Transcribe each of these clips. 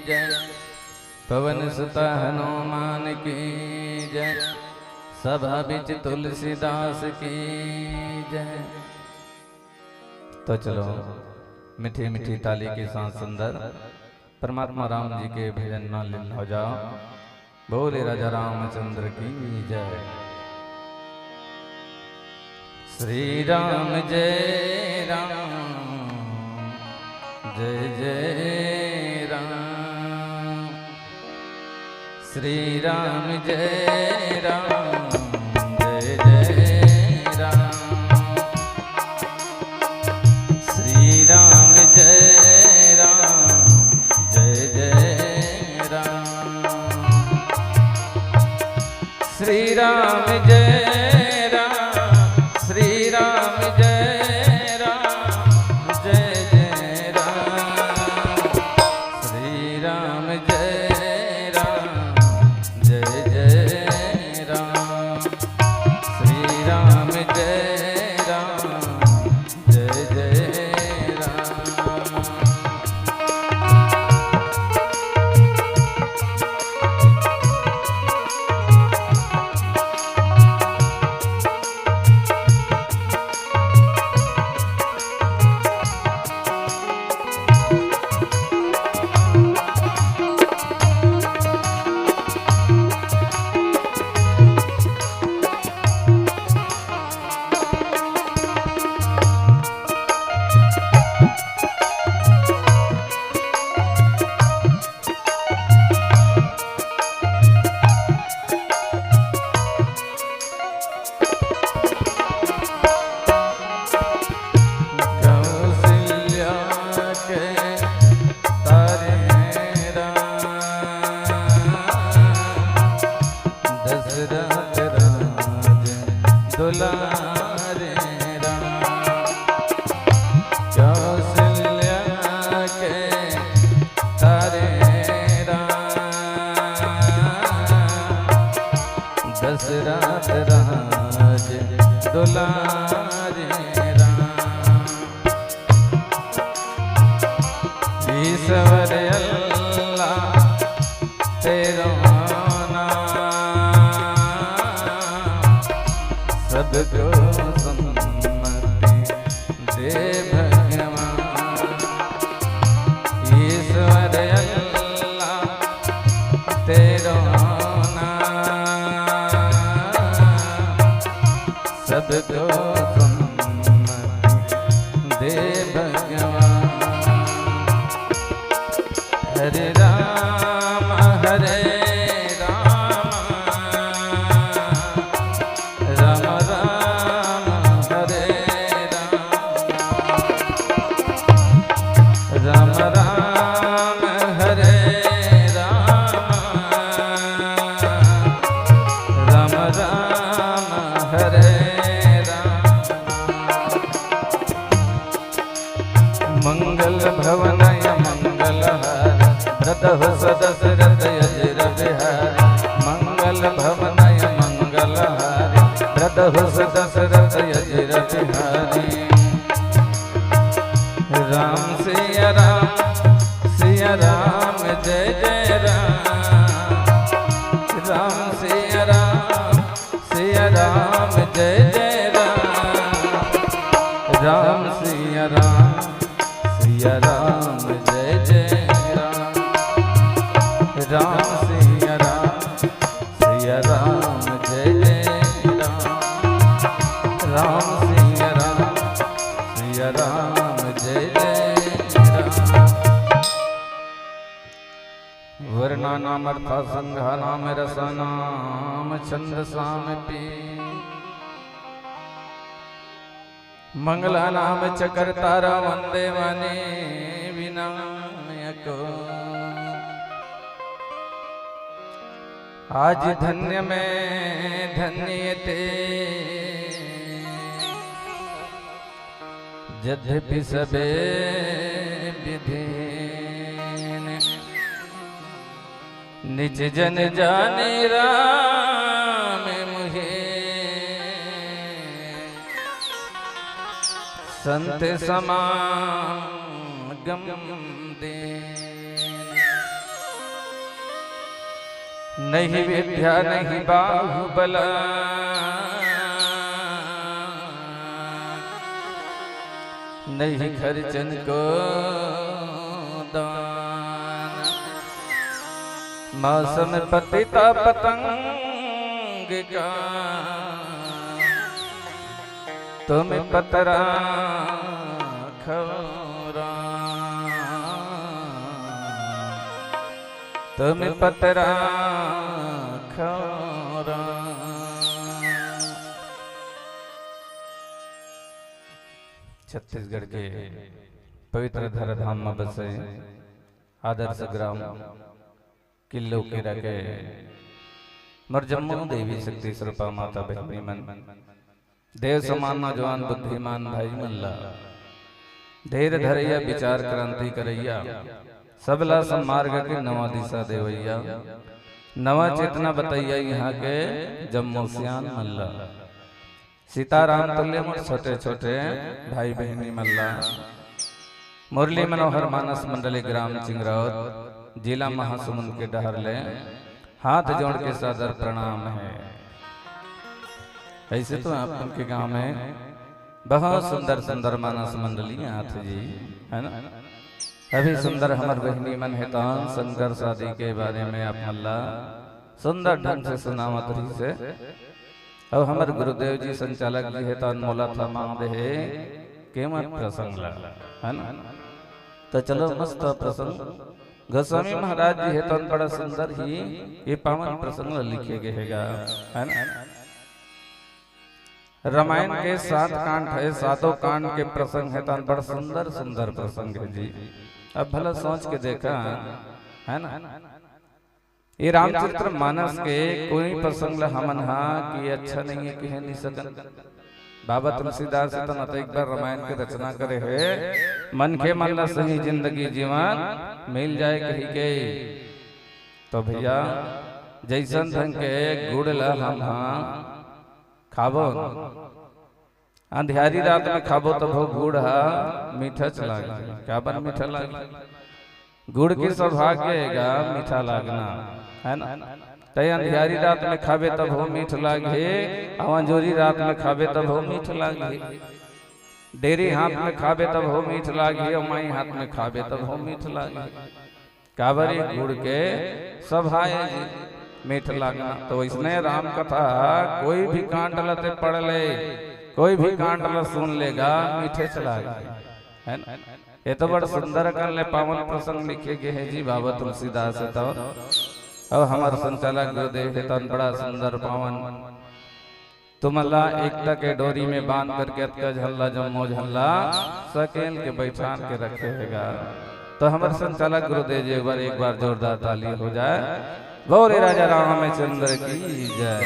जय। पवन सुत हनुमान की जय। सभा बिच तुलसीदास की जय। तो चलो मीठी मीठी ताली के साथ सुंदर परमात्मा राम जी के भजन में लीन हो जाओ। बोले राजा रामचंद्र की जय। श्री राम जय राम जय जय राम। श्री राम जय राम जय जय राम। श्री राम जय राम जय जय राम। श्री राम जय राम श्री राम जय राम जय जय राम। श्री राम जय राम जय जय राम। श्री राम जय राम जय जय राम। दुलारे राम कौशल्या के तारे राम। दशरथ राज दुलारे राम। ईश्वर अल्लाह तेरा सबको सम्मति दे भगवान। ईश्वर अल्लाह तेरो नाम। सबको सम्मति दे भगवान। हरे राम हरे मंगल भवनय मंगलहार भ्रतः सदशरथ अजिर बिहारी। मंगल भवनय मंगलहारी भ्रतः सदशरथ अजिर बिहारी। राम सिया राम जय जय राम। राम सिया राम जय जय राम। राम सिया राम जय जय राम। राम सिया राम जय जय राम। राम सिया राम जय जय राम। वर्णानाम अर्था संघानाम रसानाम छंदसाम पी। मंगला नाम चकर तारा वंदे वाने विनायक। आज धन्य में धन्य ते यद्यपि सबे विधि। निज जन जाने राम मुहे संत समागम दे। नहीं विद्या नहीं बाहुबल, नहीं खर्चन को दान, मौसम पतिता पतंग का तुम पतरा खौरा, तुम पतरा खौरा। छत्तीसगढ़ के पवित्र धराधाम में बसे आदर्श ग्राम किल्लो के रखे मरजम्मू देवी शक्ति स्वरूपा माता बहनी मन देव समान नौजवान बुद्धिमान भाई मल्ला धैर्य धरैया विचार क्रांति करैया सबला सम्मार्ग के नवा दिशा देवैया नवा चेतना बतैया यहाँ के जम्मू सियान मल्ला सीताराम तुल्य छोटे छोटे भाई बहनी मल्ला मुरली मनोहर मानस मंडली ग्राम चिंगरावत जिला महासमुंद के डहरले हाथ जोड़ के सादर प्रणाम है। ऐसे तो आप उनके गांव में बहुत सुंदर सुंदर मानस मंडली हाथ जी है ना। अभी सुंदर हमार बहनी मन है तो शंकर शादी के बारे में आप मल्ला सुंदर ढंग से सुनावत रही से। अब हमारे गुरुदेव जी संचालक जी है तो मोला था मांग दे के मत प्रसंग है ना। तो चलो मस्त प्रसंग गोस्वामी महाराज जी है तो बड़ा सुंदर ही ये पावन प्रसंग लिखे गए है ना। रामायण के 7 कांड है, 7 कांड के प्रसंग है तो बड़ा सुंदर सुंदर प्रसंग है जी। अब भला सोच के देखा है ना ये रामचरित्र मानस के कोई प्रसंग हमन हा कि अच्छा नहीं है कि है नहीं सकन। बाबा तुलसीदास तो न तो एक बार रामायण की रचना करे है मन के मन ला सही जिंदगी जीवन मिल जाए कही के। तो भैया जैसन ढंग के गुड़ ला हम खाबो अंधियारी रात में खाबो तो वो गुड़ हा मीठा चला क्या बन मीठा लागे गुड़ की सौभाग्य मीठा लागना है ना। तय अंधियारी रात में खाबे तब हो मीठ लागे अवंजोरी रात में खाबे तब हो मीठ लागे डेरी हाथ में खाबे तब हो मीठ लागे माई हाथ में खाबे तब हो मीठ लागे काबरी गुड़ के सभाए मीठ लागना। तो इसने राम कथा कोई भी कांड लते पढ़ ले कोई भी कांड ल सुन लेगा मीठे चला है ना। ये तो बड़ा सुंदर कर ले पावन प्रसंग लिखे गए हैं जी बाबा तुलसीदास है। तो अब हमारे संचालक गुरुदेव है तो बड़ा सुंदर पावन तुमला एकता के डोरी में बांध करके अतका झल्ला जम्मो झल्ला सकेल के बैठान के रखेगा। तो हमारे संचालक गुरुदेव जी एक बार जोरदार ताली हो जाए। बोले राजा रामचंद्र की जय।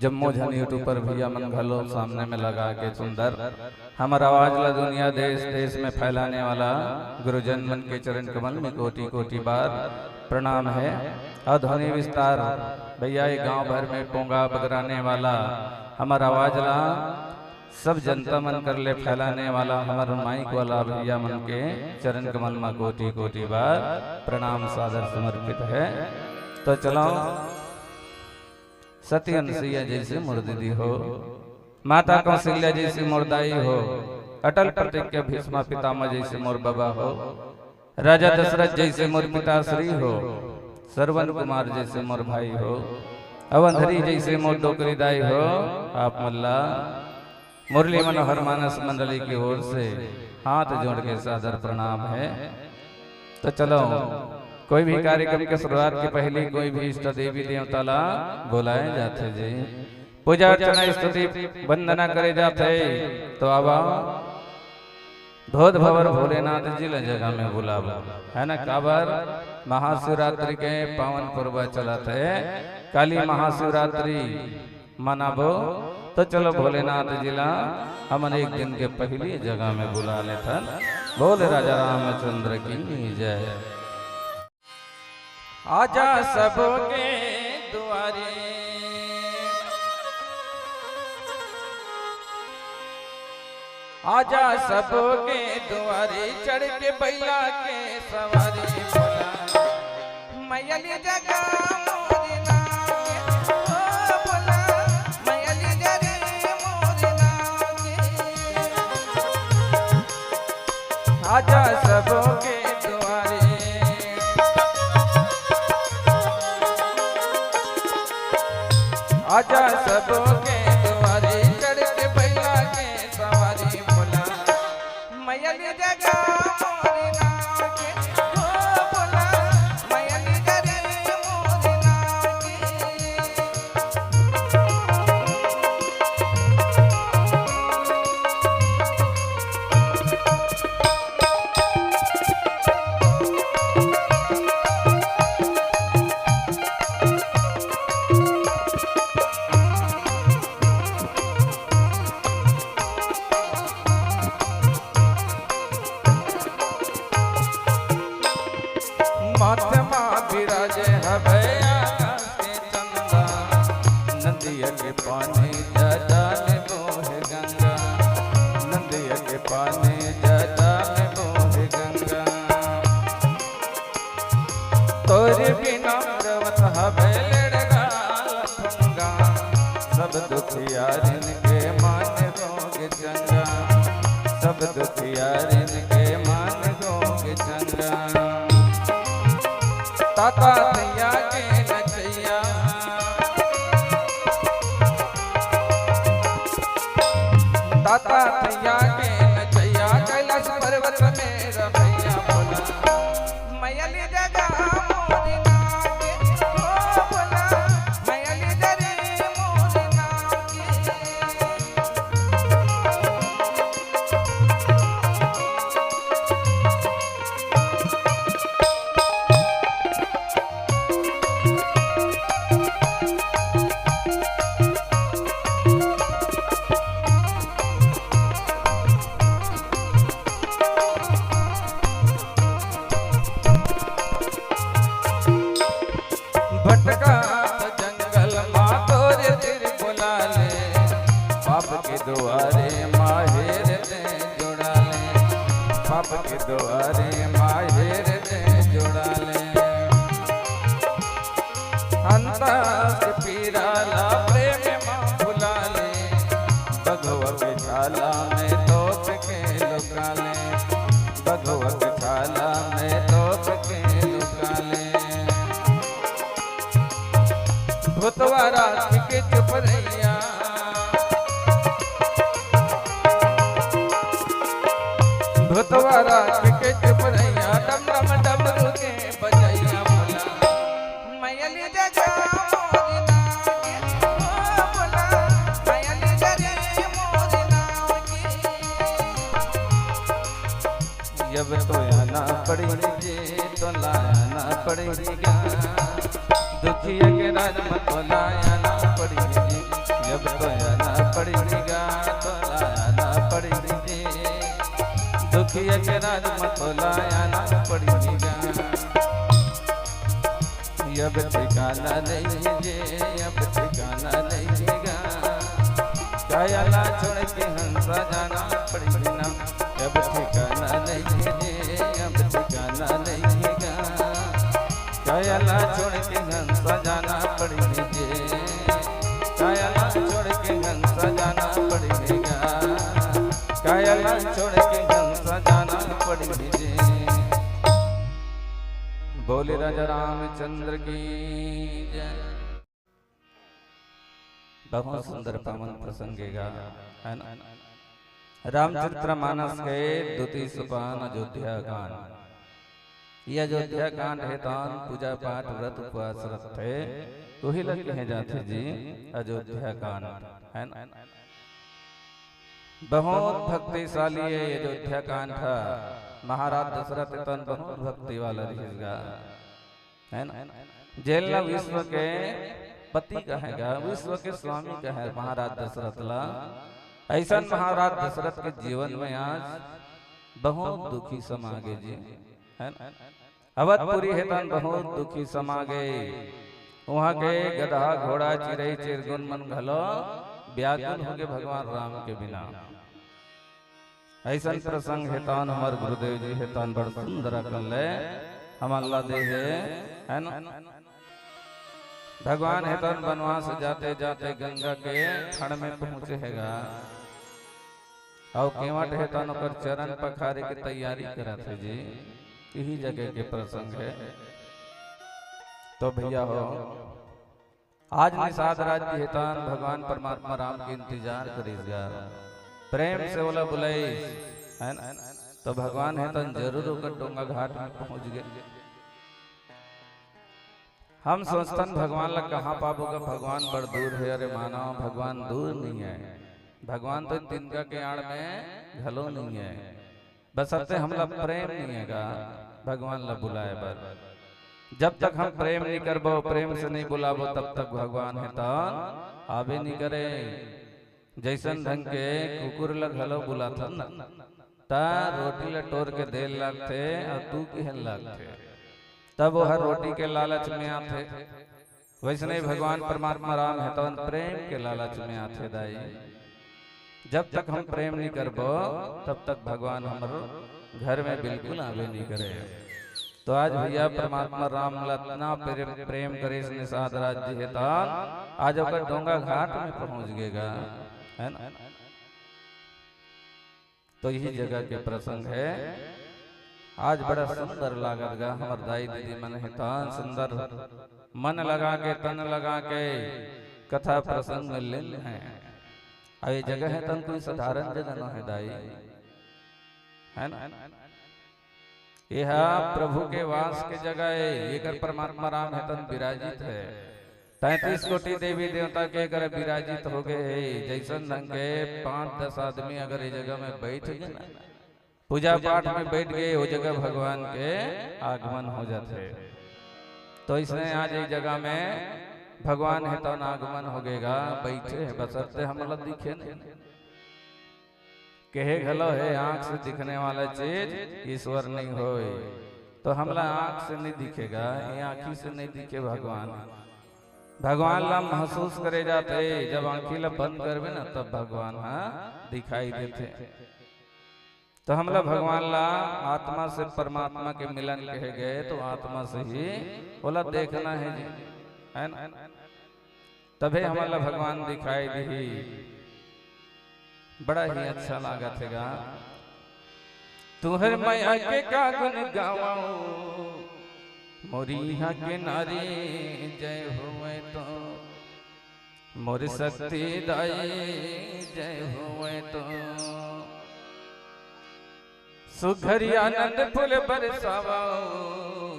जम्मू झन यूट्यूब पर भैया मन घलो सामने में लगा के सुंदर हमारा आवाज ला दुनिया देश देश में फैलाने वाला गुरुजन मन के चरण कमल में कोटि कोटि बार प्रणाम है। और ध्वनि विस्तार भैया ये गांव भर में पोंगा बगराने वाला हमारा आवाज ला सब जनता मन कर ले फैलाने वाला हमारा माइक वाला भैया मन के चरण कमल में कोटि कोटि बार प्रणाम सादर समर्पित है। तो चलो सती अनुसुईया जैसे मुर्दी हो माता कौशल्या जैसे मुर्दाई हो अटल प्रतिज्ञा भीष्मा पितामह जैसे मोर बाबा हो राजा दशरथ जैसे मोर पिताश्री हो श्रवण कुमार जैसे मोर भाई हो अवंधरी जैसे मोर डोकरी दाई हो। आप मल्ला मुरली मनोहर मानस मंडली की ओर से हाथ जोड़ के सादर प्रणाम है। तो चलो कोई भी कार्यक्रम के शुरुआत के पहले कोई भी इष्ट देवी देवता ला बुलाए जाते जी पूजा अर्चना स्तुति वंदना करे जाते। तो अब धोध भवर भोलेनाथ जी ला जगह में बुलावा है ना। काबर महाशिवरात्रि के पावन पर्व चलाते काली महाशिवरात्रि मनाबो। तो चलो भोलेनाथ जी ला हमन एक दिन के पहले जगह में बुला लेता। बोले राजा रामचंद्र की जय। आजा सबके द्वारे आजा सबके द्वारे चढ़ के बैला के सवारी बोला मैया मैयली जगा मोरी नागे ओ भोला मैयली जरे मोरी नागे आजा सबों के द्वारे आजा सबों के द्वारे चढ़ के बैला के सवारी भोला मैयली जगा मोरी नागे ओ भोला मैयली जरे मोरी नागे माथमा विराजे हभया के चंदा नदिया के पानी जटा में बोहे गंगा नदिया के पानी जटा में बोहे गंगा तोरे बिना रवत हवे लड़गा लफंगा सब दुखियारिन के मान दोगे चंगा सब दुखियारिन के मान दोगे चंगा ताता थैया के नचैया ताता थैया के नचैया कैलाश पर्वत में रमैया भोला मैयली जगा मोरी नागे ओ भोला मैयली जरे मोरी नागे भटका जंगल माँ तोरे तेरे बुला ले पाप के द्वारे माहिर ने जुड़ा ले पाप के द्वारे माहिर ने जुड़ा ले अंतस पीरा ला प्रेम माँ भुला ले भगवत छाला में तोप के लुका ले भगवत छाला में तोप के लुका ले भूतवारा के चुप रैया भूतवारा के चुप रैया डम डम डमरू के बजैया भोला मैयली जगा मोरी नागे ओ भोला मैयली जरे मोरी नागे जब तो आना पड़ेगी तो लाना पड़ेगा दुखिया के राज मत लाया ना पड़ेगी जब तो आना पड़ेगा तो लाना पड़ेगी दुखिया के राज मत लाया ना पड़ेगा अब ठिकाना नहीं जे अब ठिकाना नहीं कायला छोड़ के हंसा जाना पड़ेगा ना अब ठिकाना नहीं जे अब ठिकाना नहीं कायला छोड़ के हंसा जाना पड़ेगा कायला छोड़ के हंसा जाना पड़ेगा कायला छोड़ के हंसा जाना पड़ेगा। बोले राजा रामचंद्र की जय। बहुत सुंदर पावन प्रसंगेगा है ना। रामचरितमानस के द्वितीय सोपान अयोध्या कांड। यह अयोध्या कांड है दान पूजा पाठ व्रत उपवास रत थे वही लग कहे जाते जी अयोध्या कांड है ना। बहुत भक्तिशाली है अयोध्या कांड था। महाराज दशरथ तन बहुत भक्ति वाला रहेगा है ना। जेल विश्व के पति कहेगा विश्व के स्वामी कहे महाराज दशरथ ला। ऐसा महाराज दशरथ के जीवन में आज बहुत दुखी समा गए जी है ना। अवधपुरी है तन बहुत दुखी समा गए। वहाँ के गधा घोड़ा चिड़ई चिरगुन मन घलो व्याकुल हो गए भगवान राम के बिना। ऐसा प्रसंग है तन हमार गुरुदेव जी है तन बड़ सुंदर कर ले हम अल्लाह दे है ना। भगवान है तो वनवास जाते जाते गंगा के खड़ में पहुंचेगा और केवट है तो ओकर चरण पखारे की तैयारी करा थे जी। यही जगह के प्रसंग है। तो भैया हो आज निषाद राज्य हेतान भगवान परमात्मा राम के इंतजार करेगा, प्रेम से बोला बुलाई है ना। तो भगवान हेतन जरूर होकर डोंगा घाट में पहुंच गए। हम सोचतन भगवान ला कहाँ पाबोगा, भगवान बड़ दूर है। अरे मानव भगवान दूर नहीं है, भगवान तो तिनका के आड़ में घलो नहीं है। बस अब हमला प्रेम नहीं है भगवान ला बुलाए बर। जब तक हम प्रेम नहीं करबो, प्रेम से नहीं बुलाबो, तब तक भगवान है तान आवे नहीं करे। जैसन ढंग के कुकुर लग हलो बुलाता न ता रोटी ला टोर के दे लागते और तू कहन लागते, तब वो हर रोटी के लालच में आते। वैसे नहीं भगवान परमात्मा राम है तो प्रेम के लालच में आते दाई। जब तक हम प्रेम नहीं करबो तब तक भगवान हमारो घर में बिल्कुल आवे नहीं करे। तो आज भैया परमात्मा राम लतना प्रेम करे निषाद राज्य हेतान आज ओकर डोंगा घाट में पहुंच गएगा है ना। तो यही जगह के प्रसंग है। आज बड़ा सुंदर लागत गा हमार दाई दीदी मन हेतान सुंदर मन लगा के तन लगा के कथा प्रसंग में लीन है। ये जगह है तन कोई साधारण जगह न है दाई है ना। यह प्रभु के वास के जगह है। ये परमात्मा राम है तन विराजित है। 33 कोटि देवी देवता के अगर विराजित हो गए जैसन ढंग के 5-10 आदमी अगर इस जगह में बैठ गए ना, पूजा पाठ में बैठ गए, वो जगह भगवान के आगमन हो जाते। तो इसने आज एक जगह में भगवान है तो आगमन हो गएगा, बैठे है बसरते हमला दिखे नहीं। कहे घलो है आंख से दिखने वाला चीज ईश्वर नहीं हो। तो हमला आंख से नहीं दिखेगा, ये आंखी से नहीं दिखे भगवान। भगवान ला महसूस करे जाते, जब आंखी ला बंद करबे ना तब भगवान दिखाई देते। तो हमला भगवान ला आत्मा से परमात्मा के मिलन कहे गए, तो आत्मा से ही बोला देखना है जी है ना। तभी हमला भगवान दिखाई दी। बड़ा ही अच्छा लागत है। तुहर मैया के का गुण गावाऊं, मोरी यहाँ के नारी जय होवे तो, मोर शक्ति दाई जय होवे तो, सुघरी आनंद फूल बरसावाऊं,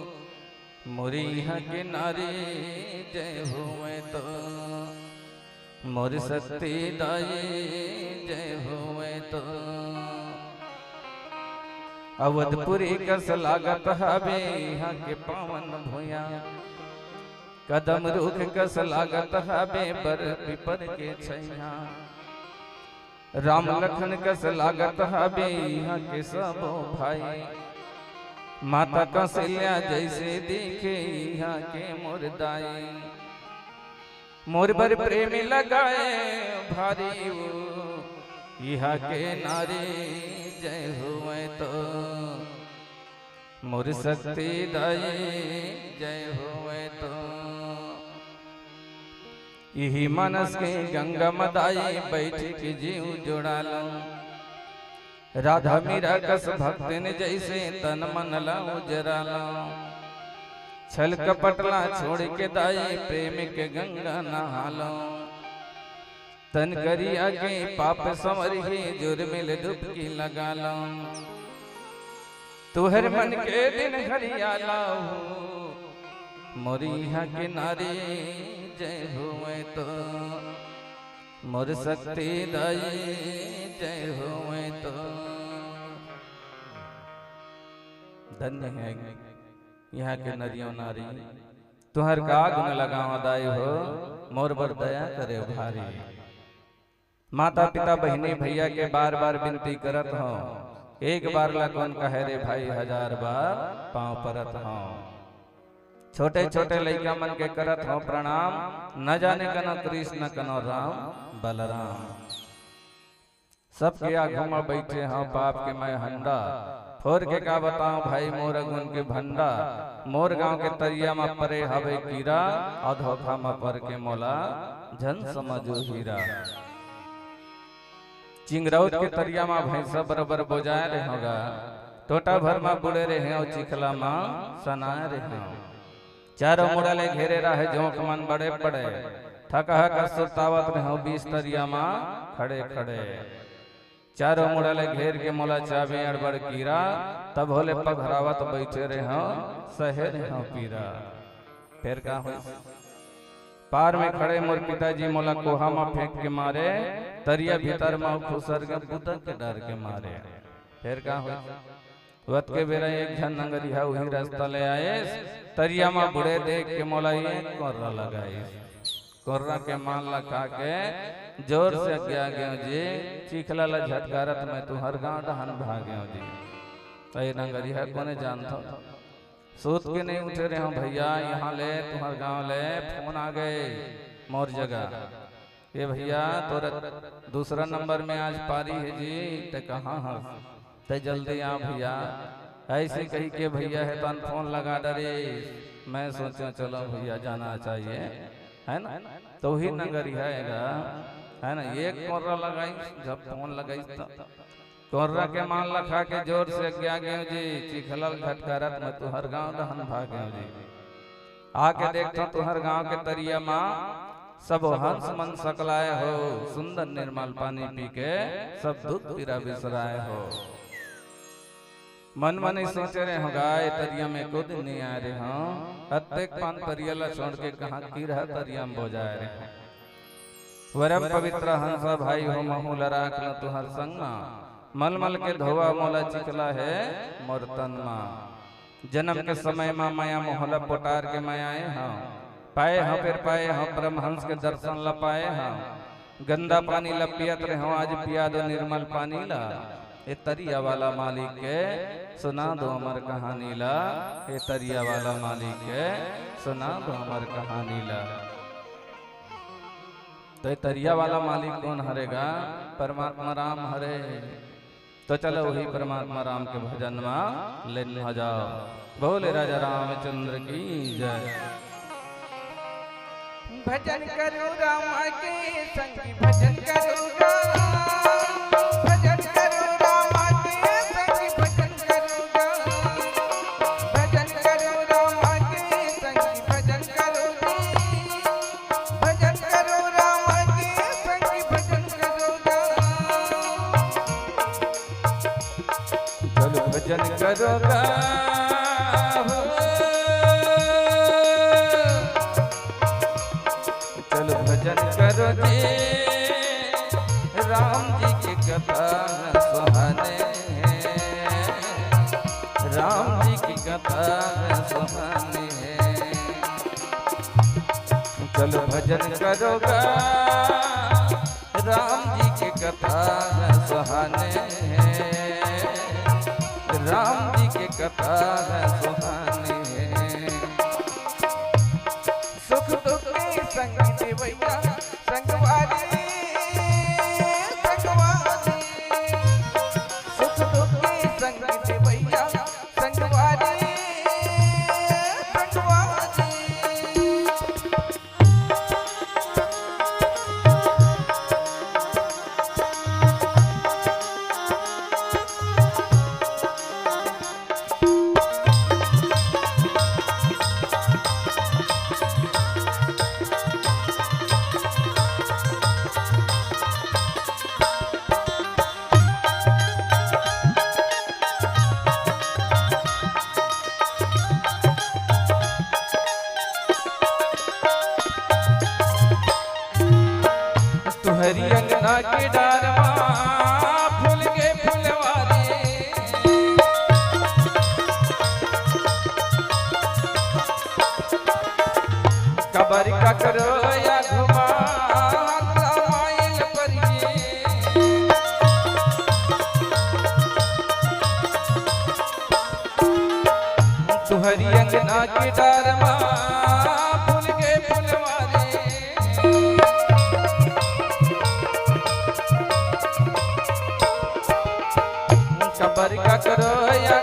मोरी यहाँ के नारी जय होवे तो, मोर शक्ति दाई जय होवे तो। अवधपुरी कस लागत हवे यहाँ के पावन भूया, कदम रुख कस लागत हवे बर पिपर के छैया, राम लखन कस लागत हवे यहाँ के सबो भाई, माता कौशल्या जैसे दिखे यहाँ के मुर्दाई, मोर बर प्रेमी लगाए भारी यहाँ के नारी जय हुए तो, मोर शक्ति दाई जय हुए तो। यही मनस के गंगा मदाई बैठ के जीव जोड़ा लो, राधा मीरा कस भक्तिन जैसे तन मन लाओ जरा लो, छल कपटला छोड़ के दाई प्रेम के गंगा नहा लो, तन करी आगे पाप संवर ही जुर्मिल डुबकी लगा लो, तुहर मन के दिन हरियाला हो, मोरी यहाँ के नारी जय हुए तो, मोर शक्ति दाई जय हुए तो। धन्य है यहाँ के नरियों नारी, तुहर का गुण लगावा दाई हो, मोर बर दया करे भारी। माता पिता बहनी भैया के बार बार विनती करत हो, एक बार ला कौन कहे रे भाई 1000 बार पांव परत हो। छोटे छोटे लड़का मन के करत हो प्रणाम, न जाने कनो कृष्ण कनो राम बलराम। सबके आगू में बैठे हो बाप के मैं हंडा, फोर के का बताऊं भाई मोर गुण के भंडा, मोर गांव के तरिया में परे हवे कीरा, अधोखा में पर के मोला जन समझो हीरा। चिंगरौत के तरिया में भैंसा बराबर बोजाए रहे होगा, टोटा भर में बुड़े रहे हो चिखला में सनाए रहे हो। चारों मुड़ा ले घेरे रहे जोंक मन बड़े पड़े, थका हका सुतावत रहे हो 20 तरिया में खड़े खड़े। चारों मुड़ा ले घेर के मोला चाबे अड़बड़ कीरा, तब होले पघरावत बैठे रहे हो सहे रहे हो पीरा। फिर का हो पार में खड़े मोर पिताजी मोला कोहा में फेंक के मारे, तरिया भीतर में खुसर के बुदक के डर के मारे। फिर का हो वत के बेरा एक झन नंगरिया वही रास्ता ले आए, तरिया में बुढ़े देख के मोला ये कोर्रा लगाई। कोर्रा के मान लगा के जोर से गया गयो जी, चिखला ला झटकारत में तू हर गांव डहन भाग्यो जी। तो नंगरिया कोने जानता सोच के नहीं उठे रहे हो भैया, यहाँ ले तुम्हार गांव ले फोन आ गए मोर जगह, ये भैया तोरा दूसरा नंबर में आज पारी है जी। ते कहाँ है ते जल्दी आ भैया। ऐसे कही के भैया है तो फोन लगा डरे, मैं सोचा चलो भैया जाना चाहिए है ना। तो ही नगरिया है ना, एक कोर्रा लगाई जब फोन लगाई तो कोर्रा के मान लखा के जोर से गया गयो जी, चिखलल घटकारत में तुहर गांव दहन भाग्यो जी। आके देखता तुहर गांव के तरिया माँ सब हंस मन सकलाए हो, सुंदर निर्मल पानी पी के सब दुख पीरा बिसराए हो। मन मन ही सोचे रहे हो गाय तरिया में को दिन नहीं आ रहे हो, अत्येक पान तरिया छोड़ के कहाँ की रहा तरिया में बोजाए रहे हो। वरम पवित्र हंसा भाई हो महू लराख न तुहर संगमा, मलमल के धोवा मोला चिखला है मोर तनमा। जन्म के समय में माया मोहला पोटार के मायाए हाँ, पाए हाँ फिर पाए हाँ परमहंस के दर्शन ला पाए हाँ। गंदा पानी ला पियत रहे हो, आज पिया दो निर्मल पानी ला। ये तरिया वाला मालिक के सुना दो अमर कहानी ला, ये तरिया वाला मालिक के सुना दो अमर कहानी ला। तो ये तरिया वाला मालिक कौन हरेगा? परमात्मा राम हरे। तो चलो वही परमात्मा राम के भजन में लेन हो जाओ। बोले राजा रामचंद्र की जय। भजन करो राम के संग भजन करो, भजन करो राम के संग भजन करो, भजन करो राम के संग भजन करो, भजन करो राम के संग भजन करो। चलो भजन करोगा भजन करो जी, राम जी की कथा सुहाने, राम जी की कथा सुहाने है। चलो भजन करोगा राम जी की कथा सुहाने, राम जी की कथा सुहाने है। सुख दुख के संग देवैया संगवारी, संगवारी सुख दुख के संग देवैया संगवारी, संगवारी। तुहरी अंगना के डार फूल के फुलवारे, कबर का करो या घुमा रामायण परिये। तुहरी अंगना के डार फूल के फुलवारे, कबर का करो या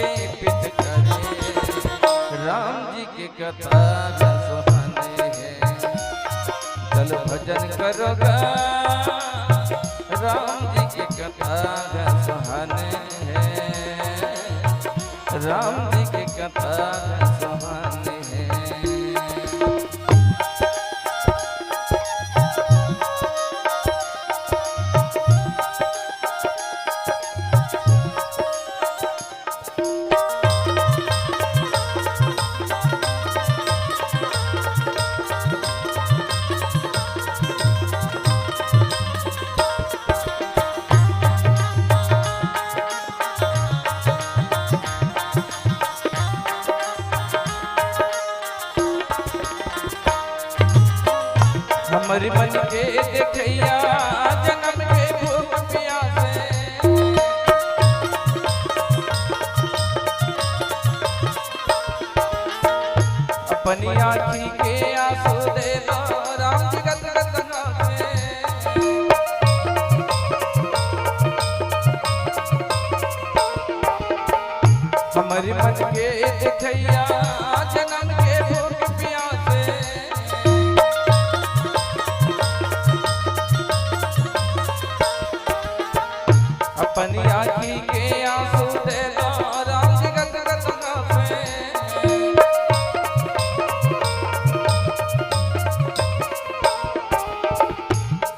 के पिचकारी राम जी की कथा सुहानी है। चल भजन करोगा राम जी की कथा सुहानी है। राम जी की कथा सुहानी है। हमारी मन के देखैया जन्म के भूख प्यासे अपनी आँखी के आंसू दे दो राम जी गद गद गासे। हमारी मन के देखैया जन्म के भूख प्यासे अपनी आँखी के आंसू दे दो राम जी गद गद गासे।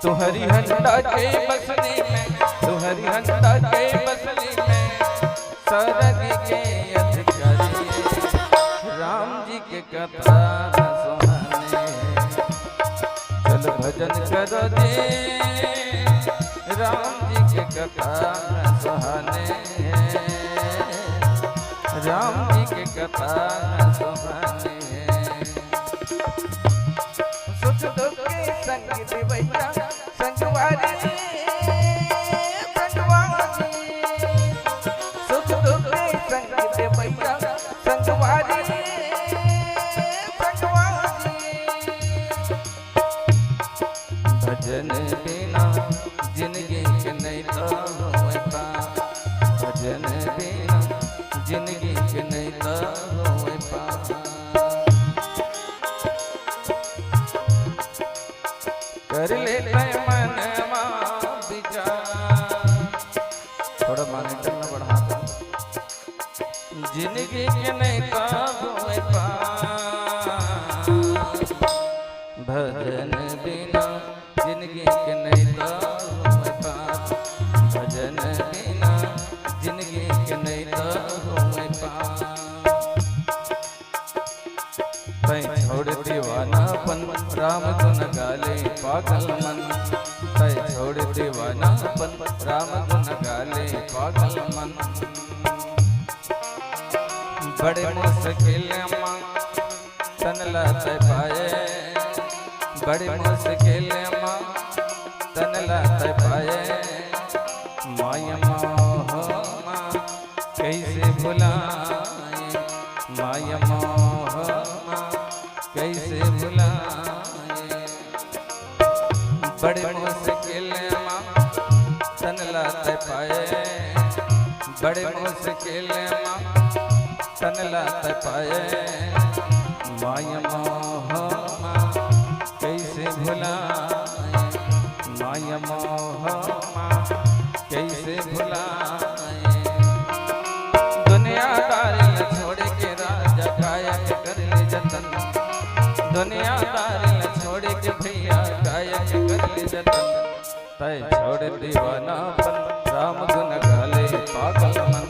तुहरी हंडा के बसने में तुहरी हंडा के बसने में सरग के अधिकारी राम जी के कथा सुहाने। चल भजन करो जे राम जी के कथा सुहाने हैं। राम जी के कथा सुहाने हैं। सुख दुख के संग दिवैया संगवारी संगवारी। सुख दुख के संग दिवैया संगवारी संगवारी। भजन बिना जिंदगी के नहीं तो होता। भजन बिना जिंदगी के नहीं तो होता। कर लेते मनवा विचार थोड़ा मॉनिटर में बढ़ा दो। जिंदगी के नहीं तो होता। भजन बिना जिंदगी के नहीं तो होता। भजन बिना जिंदगी के नहीं तो होता। छोड़ दीवानापन राम गुन गाले पागल मन। छोड़ दीवानापन राम गुन गाले पागल मन। बड़े मुश्किल माँ तन लाते पाए। बड़े मुश्किल माँ तन लाते पाए। माया मोह माँ कैसे भुलाए। माया मोह माँ कैसे भुलाए। बड़े मुश्किल माँ तन लाते पाए। बड़े मुश्किल माँ तन लाते पाए। माया मोह माँ कैसे भुलाए। माया मोह माँ कैसे भुलाए। दुनियादारी न छोड़ के राजा कायक कर ले जतन। दुनियादारी न छोड़ के भैया कायक कर ले जतन। तय छोड़ दीवानापन राम गुन गाले पागल मन।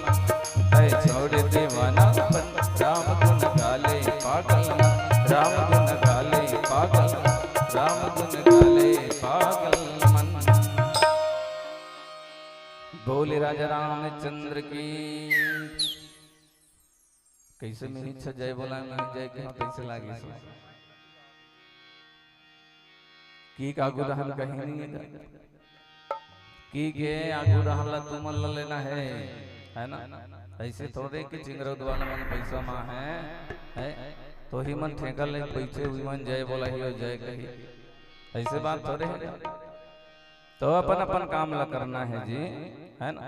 तय छोड़ दीवानापन राम गुन गाले पागल मन। राम गुन गाले पागल मन। राम गुन गाले पागल मन। बोले राजा रामचंद्र की। कैसे में इच्छा जय बोला में जय के कैसे लागे की आगू रहल कहीं नहीं है की के आगू रहल तुम लेना है ना। ऐसे थोड़े कि चिंगरौद वाला मन पैसा माँ है तो ही मन ठेका ले पैसे हुई मन जय बोला ही और जय कही। ऐसे बात थोड़े है। तो अपन अपन काम ला करना है जी है ना।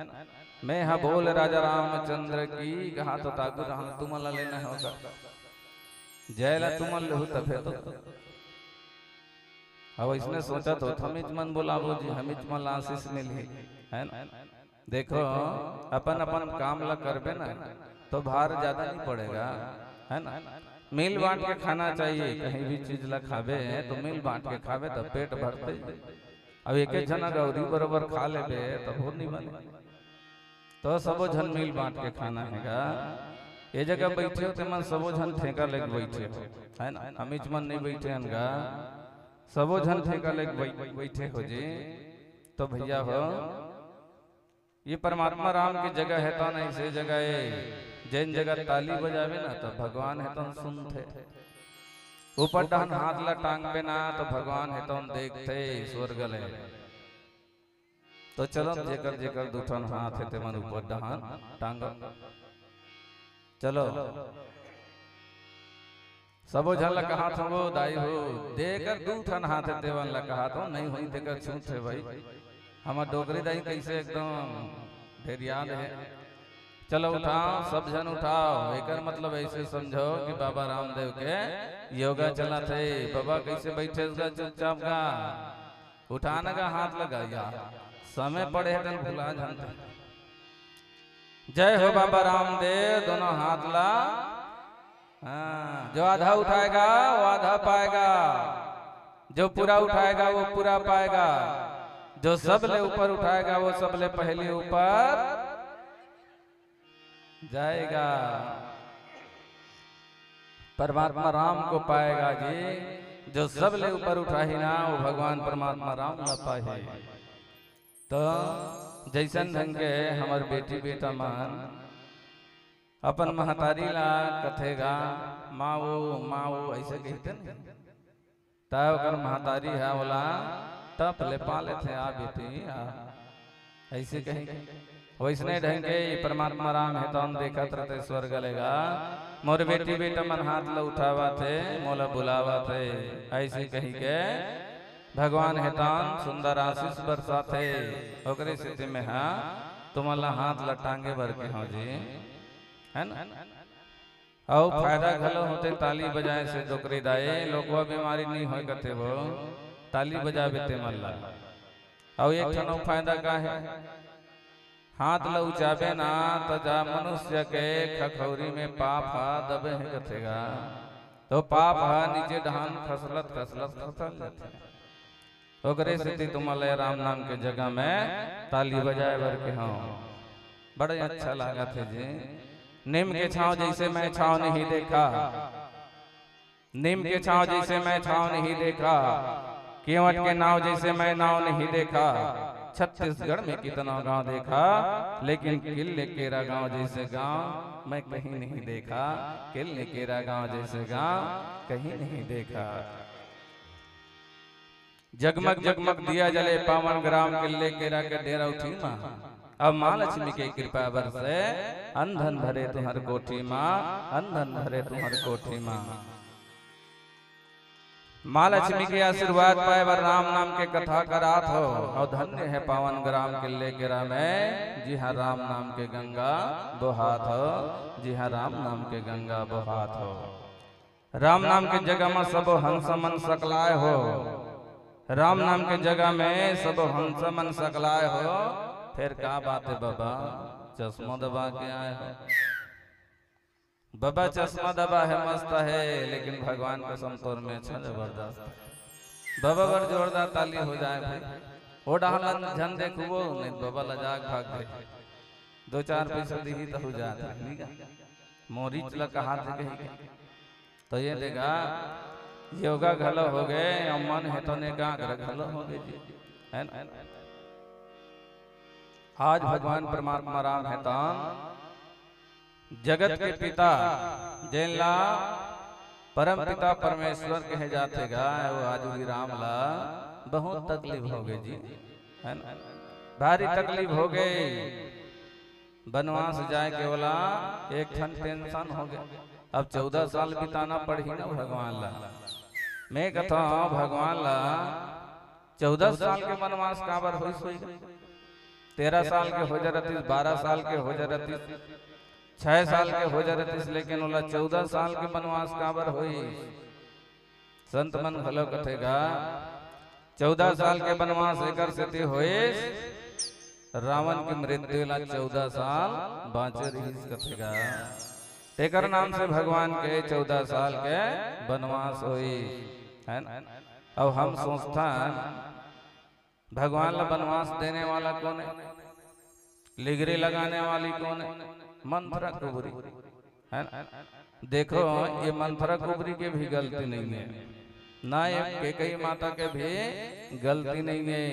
मैं हाँ बोल राजा रामचंद्र की कहा तो ताकू रहा तुम्हारा लेना होगा जयला तुम ले तबे तो अब इसने सोचा तो हमिच मन बोलाबो जी हमिच मन आशीष मिली है ना। देखो अपन अपन काम ला करबे ना तो भार ज्यादा नहीं पड़ेगा है ना। मिल बांट के खाना चाहिए कहीं भी चीज ला खावे तो मिल बांट के खावे तो पेट भरते। अब एक जना गौरी बराबर खा लेबे तो बहुत नहीं बने तो सबो जन मिल बांट के खाना हैगा। ये जगह बैठे हो तो मन सबो जन ठेका लेके बैठे हो है ना। हमिच मन नहीं बैठे हनगा सबो जन ठेका लेके बैठे हो जी। तो भैया हो ये परमात्मा राम की जगह है तो नहीं से जगह है जैन जगह ताली बजावे ना तो भगवान है तो सुनते ऊपर डहन हाथ ला टांग पे ना तो भगवान है तो देखते स्वर्ग ले। तो चलो जेकर जेकर दुठन हाथ है ते मन ऊपर डहन टांग चलो सबो झन ला कहा था वो दाई हो देकर दुठन हाथ है ते मन ला कहा तो नहीं हुई देकर छूट है भाई हमार डोगरी दाई कैसे एकदम ढेर याद है। चलो उठाओ सब जन उठाओ एकर मतलब ऐसे समझो कि बाबा रामदेव के योगा चला थे। बाबा कैसे बैठे उसका चुपचाप का उठाने का हाथ लगा यार समय पड़े है भुला जानते। जय हो बाबा रामदेव दोनों हाथ ला। जो आधा उठाएगा वो आधा पाएगा जो पूरा उठाएगा वो पूरा पाएगा जो सबले ऊपर उठाएगा वो सबले पहले ऊपर जाएगा परमात्मा राम को पाएगा जी। जो सबले ऊपर उठा ही ना वो भगवान परमात्मा राम ला पाए। तो जैसन ढंग के हमार बेटी बेटा मान अपन महतारी ला कथेगा माओ ऐसे कहते न तब कर महतारी है बोला तप ले पाले थे आ बेटी आ ऐसे कहेंगे। वैसने ढंग के परमात्मा राम है तो हम देखत रहते स्वर्ग लेगा मोर बेटी बेटा मन हाथ ला उठावा थे मोला बुलावा थे ऐसे कही के भगवान हेतान सुंदर आशीष बरसाते ओकरे स्थिति में हाँ तुम्हारा हाथ ला टांगे भर के हो जी है ना। और फायदा घलो होते ताली बजाए से डोकरी दाए लोगवा बीमारी नहीं होए कते वो ताली बजावे ते मल्ला। और एक ठनो फायदा का है हाथ ला उचाबे ना तो जा मनुष्य के खखौरी में पाप हा दबे है कथेगा तो पाप हा नीचे ढान खसलत खसलत खसल जाते। ओकरे स्थिति तुम्हारे राम नाम के जगह में ताली बजाए भर के हाँ बड़े अच्छा लगा थे जी। नीम के छांव जैसे मैं छांव नहीं देखा नीम के छांव जैसे मैं छांव नहीं देखा केवट के नाव जैसे मैं नाव नहीं देखा। छत्तीसगढ़ में कितना गांव देखा लेकिन किले केरा गांव जैसे गांव मैं कहीं नहीं देखा। किले केरा गांव जैसे गांव कहीं नहीं देखा। जगमग जगमग दिया जले पावन ग्राम किले केरा के डेरा उठी माँ अब माँ लक्ष्मी के कृपा बरसे अंधन भरे तुम्हार कोठी माँ अंधन भरे तुम्हार कोठी माँ। माँ लक्ष्मी के आशीर्वाद पाए बर राम नाम के कथा करात हो और धन्य है पावन ग्राम किले केरा में जी हाँ राम नाम के गंगा बहात हो जी हाँ राम नाम के गंगा बहात हो। राम नाम के जगह में सब हंस मन सकलाए हो राम नाम के जगह में सब हंस मन सकलाए हो। फिर क्या बात है बाबा चश्मा दबा के आए हो बाबा चश्मा दबा है मस्त है लेकिन भगवान का समतौर में अच्छा जबरदस्त बाबा बर जोरदार ताली हो जाए भाई वो डालन झन देखो नहीं बाबा लजाक भाग गए 2-4 पैसा दी तो हो जाता ठीक है मोरी चला कहा थे तो ये देखा योगा घलो हो गए मन है तो ने का घलो हो गए जी है ना। आज भगवान परमात्मा राम है तान जगत के पिता जैनला परम पिता परमेश्वर कहे जाते गा वो आज भी राम ला बहुत तकलीफ हो गई जी है ना। भारी तकलीफ हो गई बनवास जाए के वाला एक ठन टेंशन हो गया। अब 14 साल बिताना पड़ ही ना भगवान ला। मैं कहता हूँ भगवान ला 14 साल के वनवास काबर होई 13 साल के हो जरतीस, 12 साल के हो जरतीस, 6 साल के हो जरतीस, लेकिन ओला 14 साल के वनवास काबर होई। संत मन भलो कथेगा 14 साल के वनवास एकर सेती होए रावण की मृत्यु ला 14 साल बाँचे रहीस कथेगा। तेकर नाम से भगवान के 14 साल के वनवास होई है ना। अब हम सोचता भगवान ला वनवास देने वाला कौन है, लिगरी लगाने वाली कौन है, मंथरा कुबरी है ना। देखो ये मंथरा कुबरी की भी गलती नहीं है, ना ये कैकेयी माता के भी गलती नहीं है।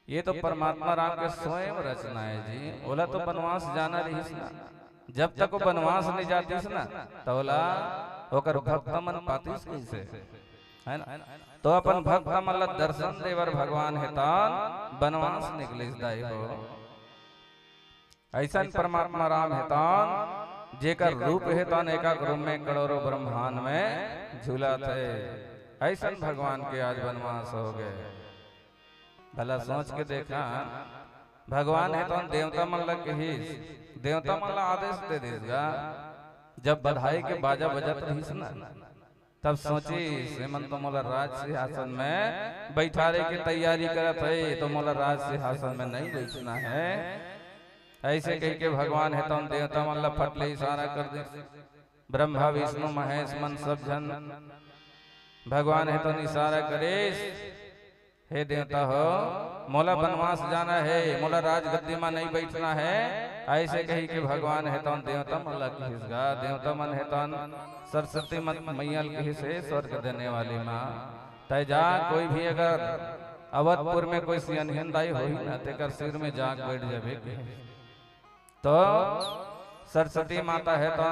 ये तो परमात्मा राम के स्वयं रचना है जी। ओला तो वनवास जाना रहीस ना, जब तक वो वनवास नहीं जातीस ना तो ओला ओकर भक्त मन पातीस कैसे है ना। तो अपन भक्त मन ला दर्शन देवर भगवान हेतान वनवास निकलिस दाई हो। ऐसा परमात्मा राम हेतान जेकर रूप हेतान एकाक रूप में करोड़ों ब्रह्मांड में झूला थे। ऐसा भगवान के आज वनवास हो गए। भला सोच के देखा भगवान है तो देवता मन लग ही देवता मन ला आदेश दे देगा। जब बधाई के बाजा बजत रहीस ना तब सोची सेमन तो मोला राज सिंहासन में बैठाने की तैयारी करत है, तो मोला राज सिंहासन में नहीं बैठना है। ऐसे कह के भगवान है तो देवता मन ला फट ले इशारा कर दे। ब्रह्मा विष्णु महेश मन सब जन भगवान है तो इशारा करे, हे देवता हो मोला वनवास जाना है, मोला राज गद्दी में नहीं बैठना है। ऐसे कही के भगवान है तो देवता मन ला खिसगा। देवता मन है तो सरस्वती मैया की से स्वर्ग देने वाली माँ तय जा कोई भी अगर अवधपुर में कोई सियनहिन दाई हो ही ना तेकर सिर में जाग बैठ जाबे। तो सरस्वती माता है तो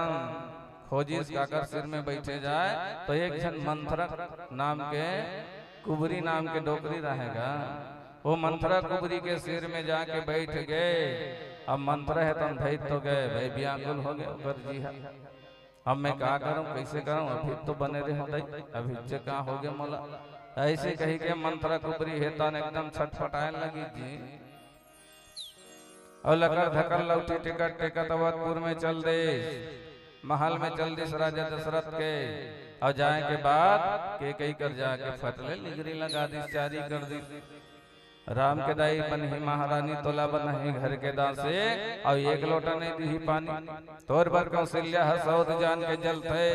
खोजिस काकर सिर में बैठे जाए तो एक जन मंथरक नाम के कुबरी नाम के डोकरी रहेगा। वो मंथरा कुबरी के सिर में जाके बैठ गए। अब मंथरा है तो भय तो गए, भाई व्याकुल हो गए जी है। अब मैं क्या करूं कैसे करूं, अभी तो बने रहे हो अभी से कहाँ हो गए मोला। ऐसे कही के मंथरा कुबरी है तो एकदम छटपटाए लगी जी। और लकर धकल लौटी टिकट टिकट अवधपुर में चल दे, महल में चल दिस राजा दशरथ के। और जाए के बाद के कई कर जाके फटले लिगरी लगा दी, जारी कर दी। राम के दाई बनी महारानी तोला बना घर के दासे और एक लोटा नहीं दी पानी। तोर पर कौशल्या हसौद जान के जल थे,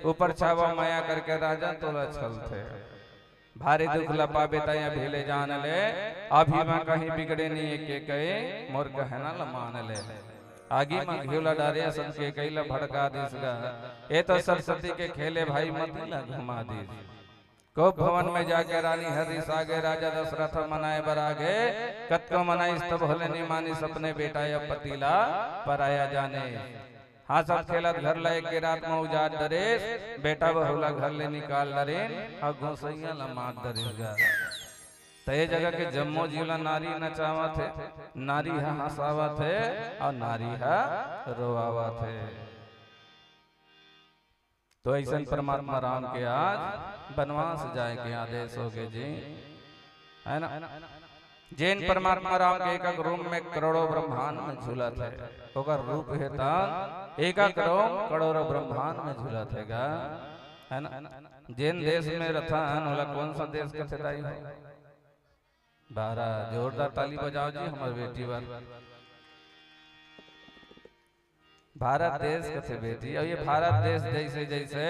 ऊपर छावा माया करके राजा तोला छल थे। भारी दुख लपाबे तया भीले जान ले, अभी मां कहीं बिगड़े नहीं के कहे मोर कहना लमान ले। आगे में घिवला डारिया सब के कैला भड़का दिसगा। ये तो सरस्वती के खेले भाई मत घुमा दी। को भवन में जाके रानी हरिश आगे राजा दशरथ मनाए बरागे। कत्को मनाई तब होले नहीं मानी सपने बेटा या पतीला पर आया जाने। हाँ सब खेलत घर लाए के रात में उजाड़ दरेस, बेटा बहुला घर ले निकाल डरे और घोसैया लमार दरेगा। तो ये जगह के जम्मो जीवला नारी नचावा थे, नारी है हंसावा थे और नारी है रोआवा थे। तो ऐसा परमात्मा राम के आज वनवास जाए के आदेश हो गए जी है ना। जैन परमात्मा राम के एक रूप में करोड़ों ब्रह्मांड में झूला थे। ओकर रूप है तान एक करोड़ों ब्रह्मांड में झूला थेगा है ना। जैन देश में रथन होला कौन सा देश के थे दाई 12 जोरदार ताली बजाओ जी हमारे बेटी वाल। भारत देश के थे बेटी। और ये भारत देश जैसे जैसे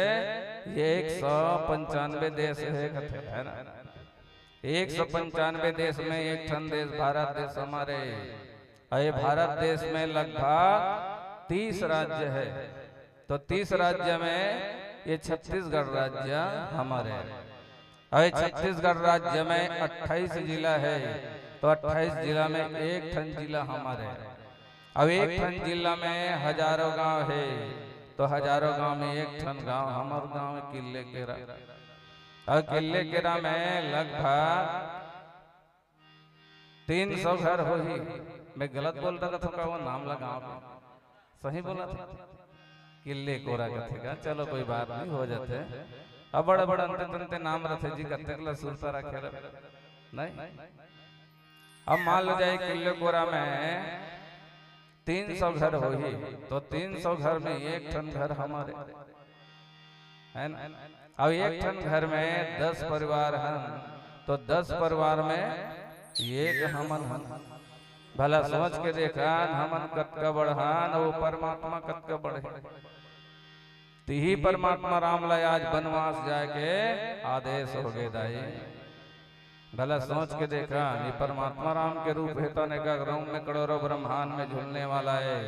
ये 195 देश है ना। 195 देश में एक ठन देश भारत देश हमारे। और ये भारत देश में लगभग 30 राज्य है। तो 30 राज्य में ये छत्तीसगढ़ राज्य हमारे। और छत्तीसगढ़ राज्य में 28 जिला है। तो 28 जिला में एक ठन जिला हमारे। अब एक ठन जिला में हजारों गांव है। तो हजारों गांव में एक ठन गांव हमारे गांव में किले केरा। और किले केरा में लगभग 300 घर हो ही। मैं गलत बोल रहा था वो नाम लगा सही बोला था किले कोरा का चलो कोई बात नहीं हो जाते। अब बड़ा बड़ा अंते नाम रखे जी कते सुरता रखे नहीं। अब मान लो जाए किले कोरा में 300 घर हो ही, तो 300 घर में एक ठन घर हमारे है ना। अब एक ठन घर में 10 परिवार हैं, तो 10 परिवार में एक हमन हन। भला सोच के देखा हमन कतका बढ़ान, वो परमात्मा कतका बढ़े। ही परमात्मा राम ला आज वनवास जाए के आदेश हो गए दाई। भला सोच के देखा ये परमात्मा राम के रूप है, तो नेका में करोड़ों ब्रह्मांड में झूलने वाला है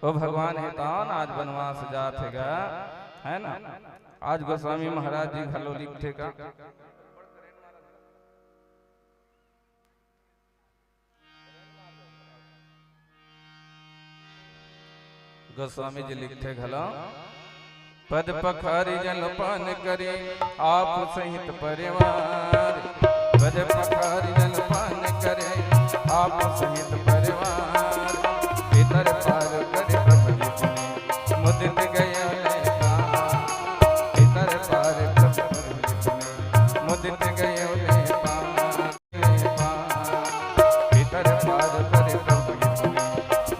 वो भगवान है, तो आज वनवास जात है ना। आज गोस्वामी महाराज जी घलो लिखे का गोस्वामी जी लिखे घलो पद पखारी जलपान करे आप सहित परिवार। पद पखारी जलपान करे आप सहित परिवार। इधर पार करे प्रभु जी पुने मुदित गए इधर पार प्रभु जी पुने मुदित गए इधर पार करे प्रभु जी पुने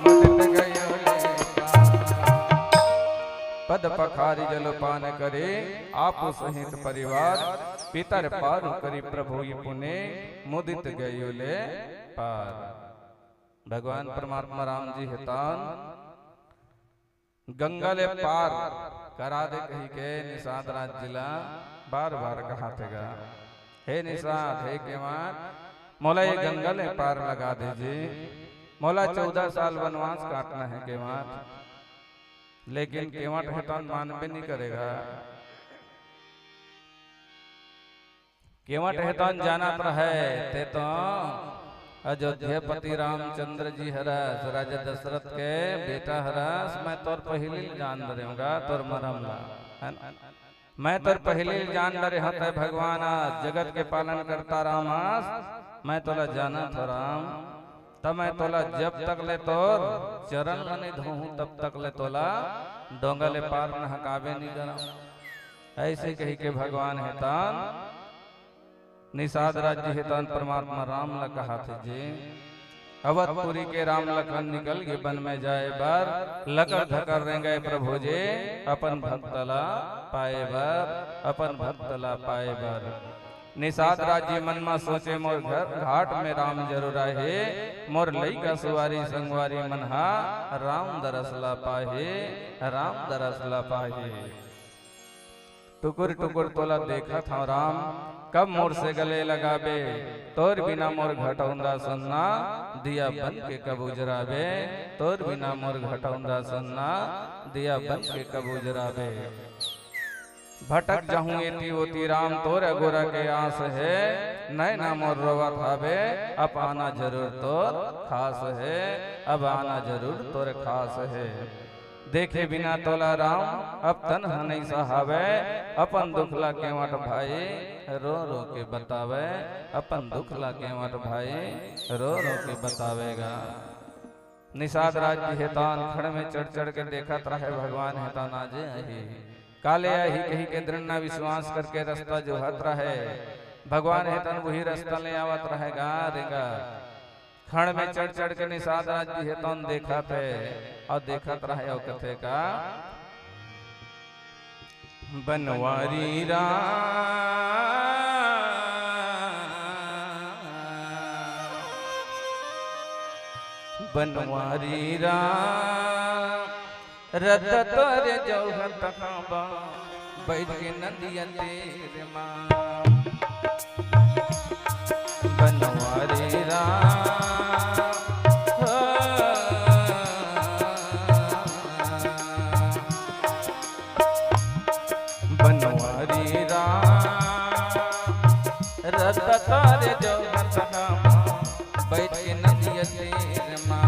मुदित गए। पद पखारी जलपान करे आप सहित परिवार। पितर पार करी प्रभु ये पुने मुदित गयोले पार। भगवान परमात्मा राम जी हितान गंगा ले पार करा दे कही के निषाद राज जिला बार बार कहा थे हे निषाद हे केवाट मौला ये गंगा ले पार लगा दीजिए। मौला 14 साल वनवास काटना है केवाट, लेकिन केवट हेतन मानवे नहीं करेगा। केवट हेतन जानत रहे ते तो अयोध्यापति रामचंद्र जी हरस राजा दशरथ के बेटा हरस मैं तोर पहले जान दूंगा तोर मरम ला है ना। मैं तोर पहले जान रहे हते भगवान जगत के पालन करता रामास मैं तोला जाना था राम। तब मैं तोला जब तक ले तोर चरण नहीं धोऊं तब तक ले तोला डोंगा ले पार न हकावे नहीं करा। ऐसे कही के भगवान हेतान निषाद राज्य हेतान परमात्मा राम ला कहा थे जी। अवधपुरी के राम लखन निकल के वन में जाए बार लकर धकर रेंगे प्रभु जी अपन भक्तला पाए बार अपन भक्तला पाए बार। निषाद राज्य मन में सोचे मोर घर घाट में राम जरूर आए। मोर लई का सुवारी संगवारी मनहा राम दरसला पाहे राम दरसला पाहे। टुकुर टुकुर तोला देखा था राम कब मोर से गले लगाबे। तोर बिना मोर घटौंदा सुनना दिया बन के कब उजराबे। तोर बिना मोर घटौंदा सुनना दिया बन के कब उजराबे। भटक जाऊं एती ओती राम तोर गोरा के आस है। नैना मोर रोवा थावे अब आना जरूर तोर खास है। अब आना जरूर तोर खास है। देखे बिना तोला राम अब तन नहीं सहावे। अपन दुखला केवट भाई रो रो के बतावे। अपन दुखला केवट भाई रो रो के बतावेगा। निषाद राज्य हेतान खड़ में चढ़ चढ़ के देखत रहे भगवान हेतान आजे ही काले ही कही के दृढ़ विश्वास करके रास्ता जो हत रहे भगवान हेतन वही रास्ता ले आवत रहेगा देगा। खड़ में चढ़ चढ़ के निषाद राज्य हेतन देखा थे और देखत रहे और कथे का बनवारी बनवारी रत तोरे जौहर तकाबा बैठ के नदिया तेरे माँ। बनवारी बनवारी रत तोरे जौहर तकाबा बैठ के नदिया तेरे माँ।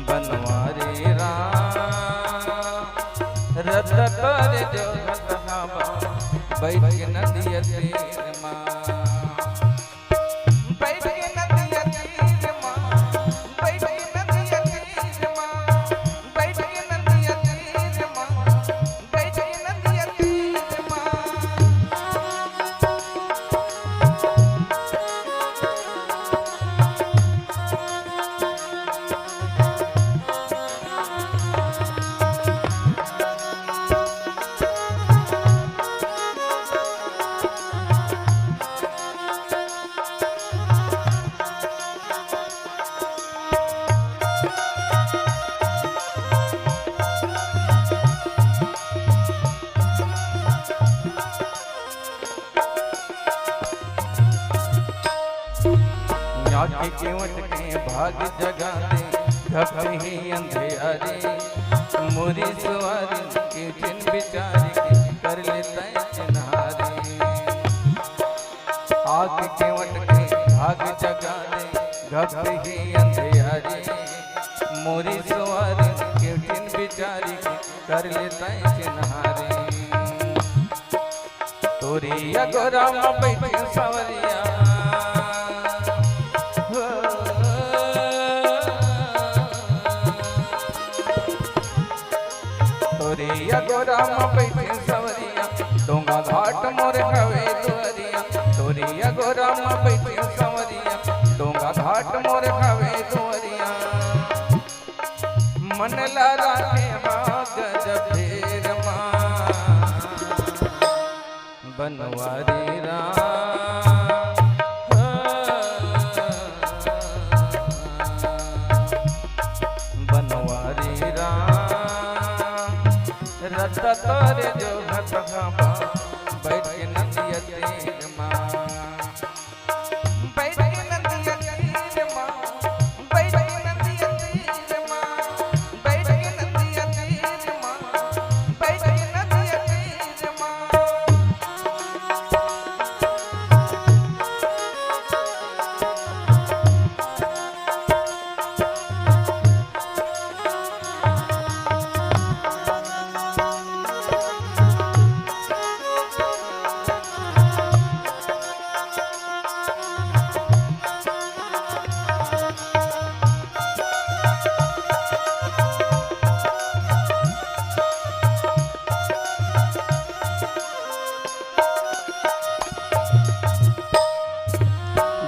बनवारी राम बैठ के नदिया तीर माँ बैठ के नदिया तीर माँ, बैठ के नदिया तीर माँ, बैठ के नदिया तीर माँ, बैठ के नदिया तीर माँ। के केवट के भाग जगा दे घप ही अंधेरे मोरी सवारी के चिन बिचारी के कर लेता चिन्हारे आग केवट के भाग जगा दे घप ही अंधेरे मोरी सवारी के चिन बिचारी के कर लेता चिन्हारे तोरी अगोरा में बैठी सवरिया तोरिया गोरा में बैठी सवरिया डोंगा घाट मोर हवे दुअरिया तोरिया गोरा में बैठी सवरिया डोंगा घाट मोर हवे दुअरिया मन ला राखे भाग जबेर माँ बनवारी बनवारी रत तोरे जो घट घामा बैठ के नदिया तीर माँ बैठ के नदिया तीर माँ, बैठ के नदिया तीर माँ, बैठ के नदिया तीर माँ, बैठ के नदिया तीर माँ।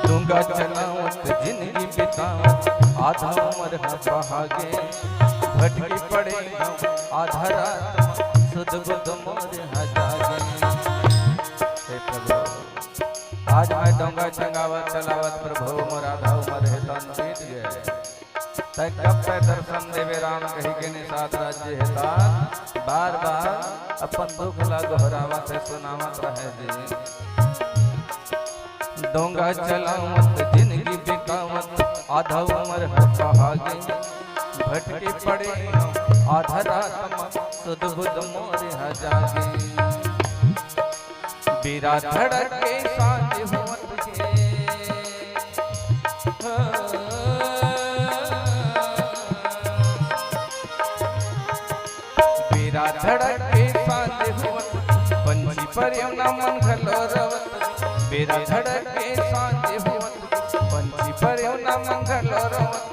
डूंगा चलावत जिंदगी बितावत आधा उम्र बहागे भटकी पड़े आधा रात सुध बुध मोर हजागे हे प्रभु आज मैं डोंगा चंगावत चलावत प्रभु मोर आधा उम्र है तन बीत गए तय कब पे दर्शन देवे राम कही के निषाद राज्य है तान बार बार अपन दुख ला दोहरावत है सुनावत रहे जी डोंगा चलावत जिंदगी बितावत आधा उम्र बहागे भटके पड़े आधा रात सुध बुध मोर हजागे बीरा धड़क के साथ होत के बीरा धड़क के साथ होत पंछी पर यमुना मन खलो रवत बेरा धड़क के साथ होत पंछी पर यमुना मन खलो रवत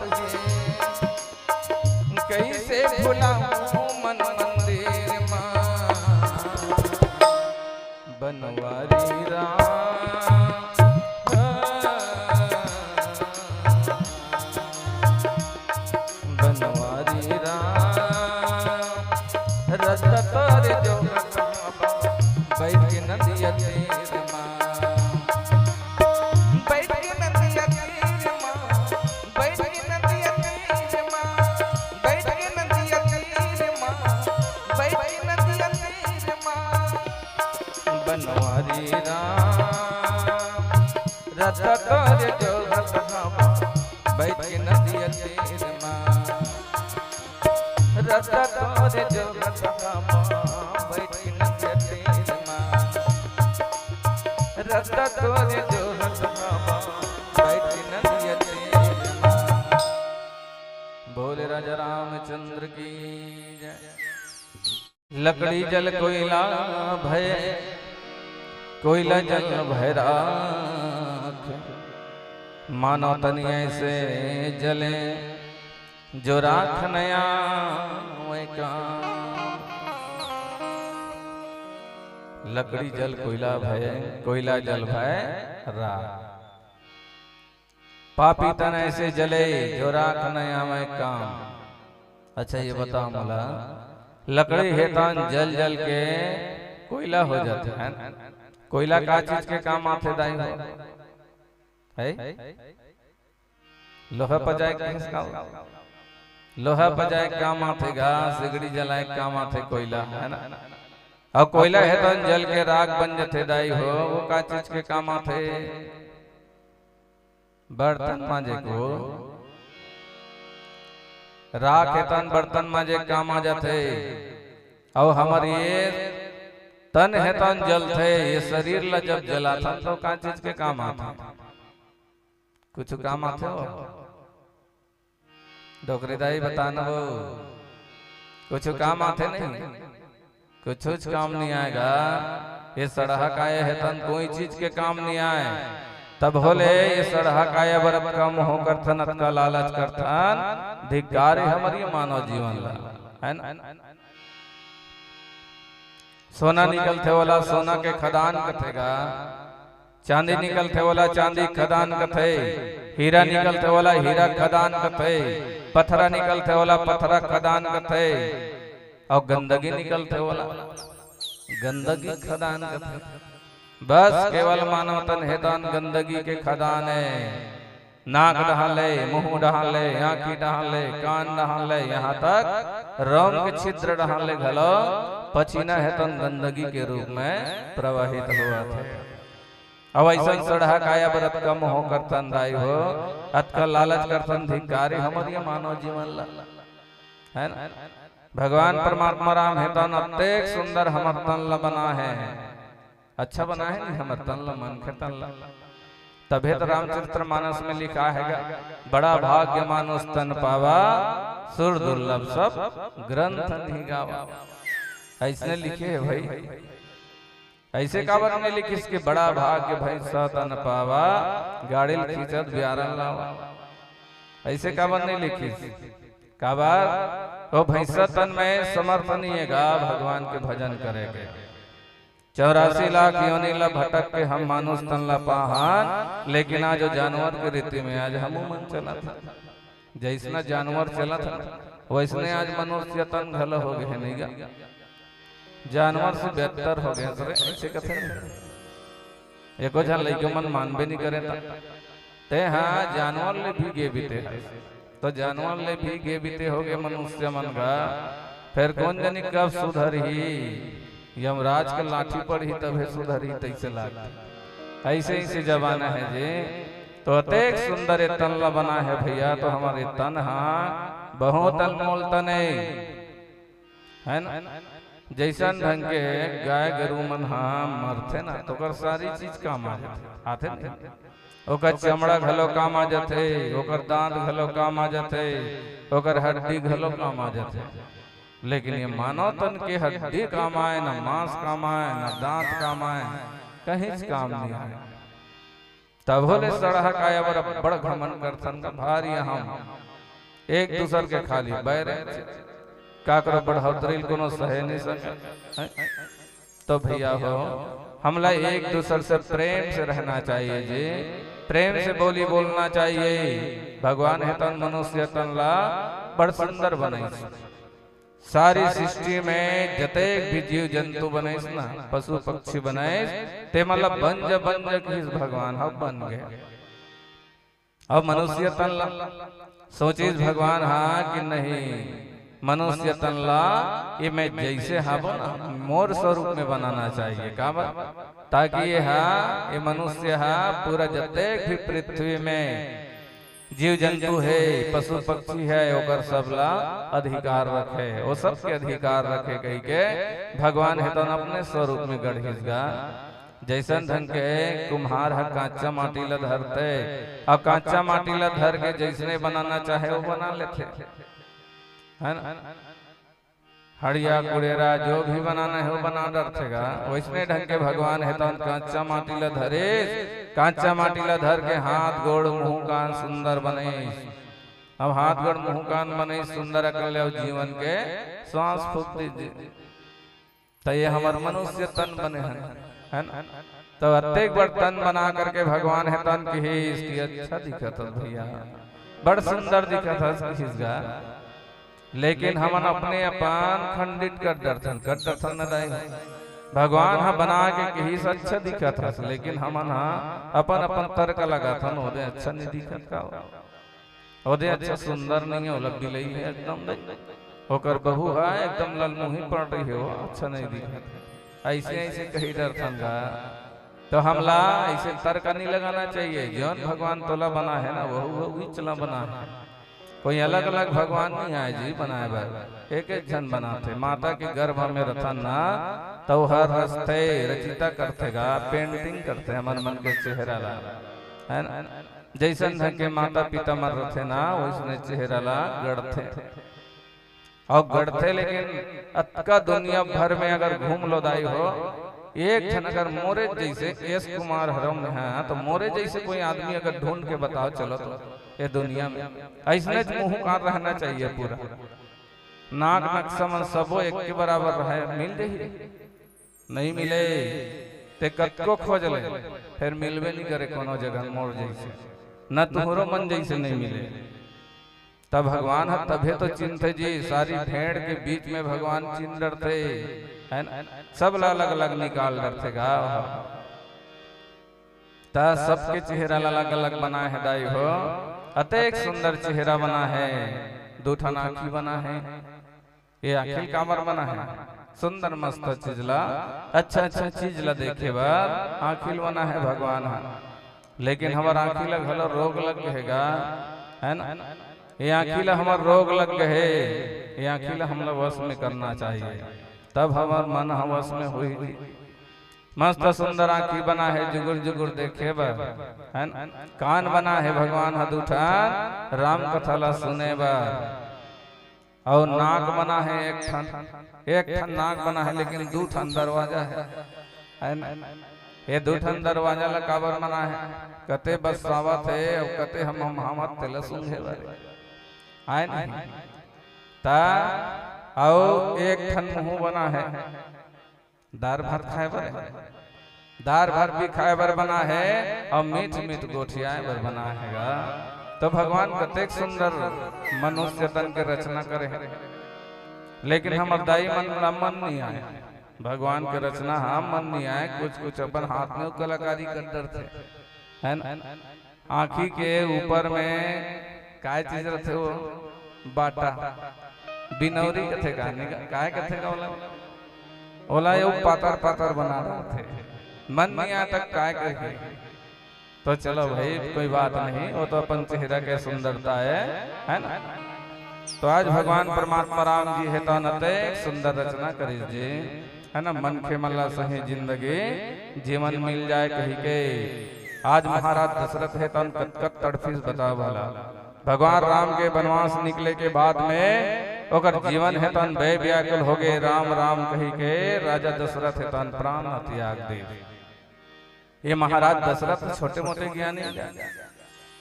कैसे भुलाऊं मन मंदिर माँ बनवारी बनवारी रत तोरे जो बैठ के नदिया तीर माँ बैठ के नदिया तीर माँ, बैठ के नदिया तीर माँ, बैठ के नदिया तीर माँ, बैठ के नदिया तीर माँ। बनवारी रत तोरे जो घट घामा बैठ के नदिया तीर माँ रत तोरे जो घट घामा बैठ के नदिया तीर माँ रत तोरे जो घट घामा बैठ के नदिया तीर माँ बोले राजा रामचंद्र की जय लकड़ी जल कोयला भय कोयला जल भैराख, मानो तनी ऐसे जले जो राख नया वै काम। लकड़ी जल कोयला भय, कोयला जल भय राख, पापी तन ऐसे जले जो राख नया वै काम। अच्छा ये बताओ मला, लकड़ी है तन जल जल के कोयला हो जाते हैं। कोयला का चीज के काम आते दाई हो है? लोहा पजाए किसका? लोहा पजाए काम आते घास, सिगड़ी जलाए काम आते कोयला, है ना? और कोयला है तो जल के राख बन जाते दाई हो, वो का चीज के काम आते? बर्तन मांजे को राख है तन बर्तन मांजे काम आ जाते। और हमारे ये तन है तन जलते, ये शरीर ला जब जला था तो का चीज के काम आते? कुछ काम आते हो? डोकरीदाई बताना वो कुछ काम आते नहीं, कुछ काम नहीं आएगा। ये सड़हा काया है तन कोई चीज के काम नहीं आए। तब होले ये सड़हा काया बरब कम होकर थन का लालच करथन, धिक्कार हमारी मानव जीवन ला, है ना? सोना निकलते वाला सोना के खदान कथेगा, चांदी निकलते वाला चांदी खदान कथे, हीरा निकलते वाला हीरा खदान कथे, पत्थरा निकलते वाला पत्थरा खदान कथे, और गंदगी निकलते वाला गंदगी खदान कथे। बस केवल मानव तन है तन गंदगी के खदान है। नाक डहाले, मुंह डहाले, आंखी डहाले, कान डहाले, यहाँ तक रोम के छिद्र डहाले घलो पसीना है तन गंदगी के रूप में प्रवाहित हुआ था। अब ऐसा सड़हा काया बरत कम हो करतन दाई हो, अतका लालच करतन धिक्कारी हमारी मानव जीवन ला, है ना? भगवान परमात्मा राम है तन अत्येक सुंदर हमर तन ला बना है, अच्छा बना है नहीं हमर तन ला, मन के तन ला। तबे तो रामचरित्र मानस में लिखा है बड़ा भाग्य मानुष तन पावा, सुर दुर्लभ सब ग्रंथ नहीं गावा। ऐसने लिखे है भाई, ऐसे काबर में लिखी इसके बड़ा भाग्य भाई तन पावा, गाड़ी खींचत ब्यारन लावा। ऐसे काबर नहीं लिखी? काबर वो भैंसा तन में समर्थ नहीं है गा भगवान के भजन करेगा। 84 लाख योनि ला भटक के हम मानुष तन ला पाहान, लेकिन आज जो जानवर के रीति में आज हम मन चला था। जैसना जानवर चला था वैसने आज मनुष्य तन घलो हो गए नहीं गा, जानवर से बेहतर हो गए। ऐसे कथे एको झन लइको मन मानबे नहीं करे ते हाँ जानवर ले भी गे बीते, तो जानवर ले भी गे बीते हो गए मनुष्य मन का। फिर कौन जानी कब सुधर ही, यमराज के लाठी पर ही तबे सुधर ही तैसे लाग। ऐसे ऐसे जमाना है जी। तो अतेक सुंदर ये तन ला बना है भैया, तो हमारे तन हाँ बहुत अनमोल तन है ना? जैसन ढंग के गाय गरु मन हाँ मरथे ना तो कर सारी चीज काम आते नहीं। ओकर चमड़ा घलो काम आ जाते, ओकर दांत घलो काम आ जाते, ओकर हड्डी घलो काम आ जाते। लेकिन ये मानव तन के हड्डी काम आए, ना मांस काम आए, ना दांत काम आए, कहीं काम नहीं आए। तब होले सड़हा काया बड़ घमन करथन का भारी हम एक दूसर के खाली बैरे का करो बढ़ोतरी कोनो सहे नहीं सके। तो भैया हो हमला एक दूसर से प्रेम से रहना चाहिए जी, प्रेम से बोली बोलना चाहिए। भगवान है तन मनुष्य तन ला बड़ सुंदर बनाई। सारी सृष्टि में जतेक भी जीव जंतु बने ना, पशु पक्षी बने ते मतलब बंज किस भगवान हम बन गए। अब मनुष्य तन ला सोचिस भगवान हाँ कि नहीं, मनुष्य तन ला ये मैं जैसे हाबो ना मोर स्वरूप में बनाना चाहिए का, ताकि ये हाँ ये मनुष्य हाँ पूरा जतेक भी पृथ्वी में जीव जंतु है, पशु पक्षी है, ओकर सबला अधिकार रखे, वो सबके अधिकार रखे कही के भगवान है तो अपने स्वरूप में गढ़िसगा। जैसन ढंग के कुम्हार है कांचा माटी ला धरते, और कांचा माटी ला धर के जैसने बनाना चाहे वो बना लेते, है ना? हड़िया कुड़ेरा जो भी बनाना है वो बना डरथेगा। वैसने ढंग के भगवान है तो कांचा माटी ला धरे, कांचा माटी ला धर के हाथ गोड़ मुंह कान सुंदर बने। अब हाथ गोड़ मुंह कान बने सुंदर कर ले जीवन के श्वास फूक दीजिए तो ये हमार मनुष्य तन बने है ना। तो अत्येक बड़ तन बना करके भगवान है तन की ही इसकी अच्छा दिखत है भैया, बड़ सुंदर दिखत है इसका। लेकिन हमन अपने अपन खंडित कर दर्शन न दाई भगवान हा बना के ही से अच्छा दिखत है, लेकिन हमन हा अपन अपन तर्क लगाथन ओदे अच्छा नहीं दिखत का, ओदे अच्छा सुंदर नहीं है, ओला बिलई है एकदम ओकर बहू है एकदम ललमुही पड़ रही है, अच्छा नहीं दिखत। ऐसे ऐसे कही दर्शन का तो हमला ऐसे तर्क नहीं लगाना चाहिए। जौन भगवान तोला बना है ना वही चला बना है, कोई अलग अलग भगवान नहीं आए जी बनाए बार एक एक जन बनाते। माता के गर्भ में रथन ना तो हर रस्ते रचिता करतेगा, पेंटिंग करते हमारे मन के चेहरा ला है ना। जैसन ढंग के माता पिता मर रहे ना वैसने चेहरा ला गढ़ते और गढ़ते। लेकिन अतका दुनिया भर में अगर घूम लो दाई हो एक जन अगर मोरे जैसे एस कुमार हरम है तो मोरे जैसे कोई आदमी अगर ढूंढ के बताओ चलो तो ये दुनिया में ऐसने मुंह कान रहना चाहिए पूरा, नाक नक्शा सबो एक के बराबर रहे। मिल रही नहीं मिले ते कतको खोज ले फिर मिलवे नहीं करे कोनो जगह मोर जैसे, न तुहरो मन जैसे नहीं मिले। तब भगवान है तभे तो चिन्हते जी, सारी भेड़ के बीच में भगवान चिन्ह डरते है ना, सब अलग अलग निकाल डरते गा ता सबके चेहरा अलग अलग बना है दाई हो। अतेक सुंदर चेहरा बना है, दूठन आँखी बना है, ये आखिल कामर बना है सुंदर मस्त चीज ला, अच्छा अच्छा चीज ला देखे बार आखिल बना है भगवान है। लेकिन हमार आँखी ला भला रोग लग गएगा है ना, ये आँखी ला हमार रोग लग गए, ये आँखी ला हम लोग वश में करना चाहिए तब हमार मन हम वश में हुई। मस्त सुंदर आँखी बना है जुगुर जुगुर देखे बार है ना, कान बना है भगवान हदूठान राम कथा ला सुने बार, और नाक बना है एक ठन नाक बना है लेकिन दू ठन दरवाजा है ना। ये दू ठन दरवाजा ला काबर बना है, कते बस सावत है और कते हम हमत तेल सुंघे बारे है ना। ता और एक ठन मुंह बना है दार भात खाए बर, दार भात भी खाए बर बना है और मीठ मीठ गोठियाए बर बना हैगा। तो भगवान कतेक सुंदर मनुष्य तन के रचना करे है, लेकिन हम दाई मन नहीं आए भगवान के रचना हम मन नहीं आए, कुछ कुछ अपन हाथ में कलाकारी कर डरते है ना। आँखी के ऊपर में काय चीज रहते वो बाटा बिनौरी कथे काय कथे का ओला ये पातर पातर बना रहे थे, मन नहीं आया तक काय करके। तो चलो भाई कोई बात नहीं, वो तो अपन चेहरा के सुंदरता है ना। तो आज भगवान परमात्मा राम जी है तो नते सुंदर रचना करी जी है ना। मन के मल्ला सही जिंदगी जीवन मिल जाए कहीं के। आज महाराज दशरथ है तो कत तड़फीस बताओ भला, भगवान राम के वनवास निकले के बाद में ओकर जीवन है तन भय व्याकुल हो गए, राम राम कही के राजा दशरथ है तन प्राण त्याग दे। ये महाराज दशरथ छोटे मोटे ज्ञानी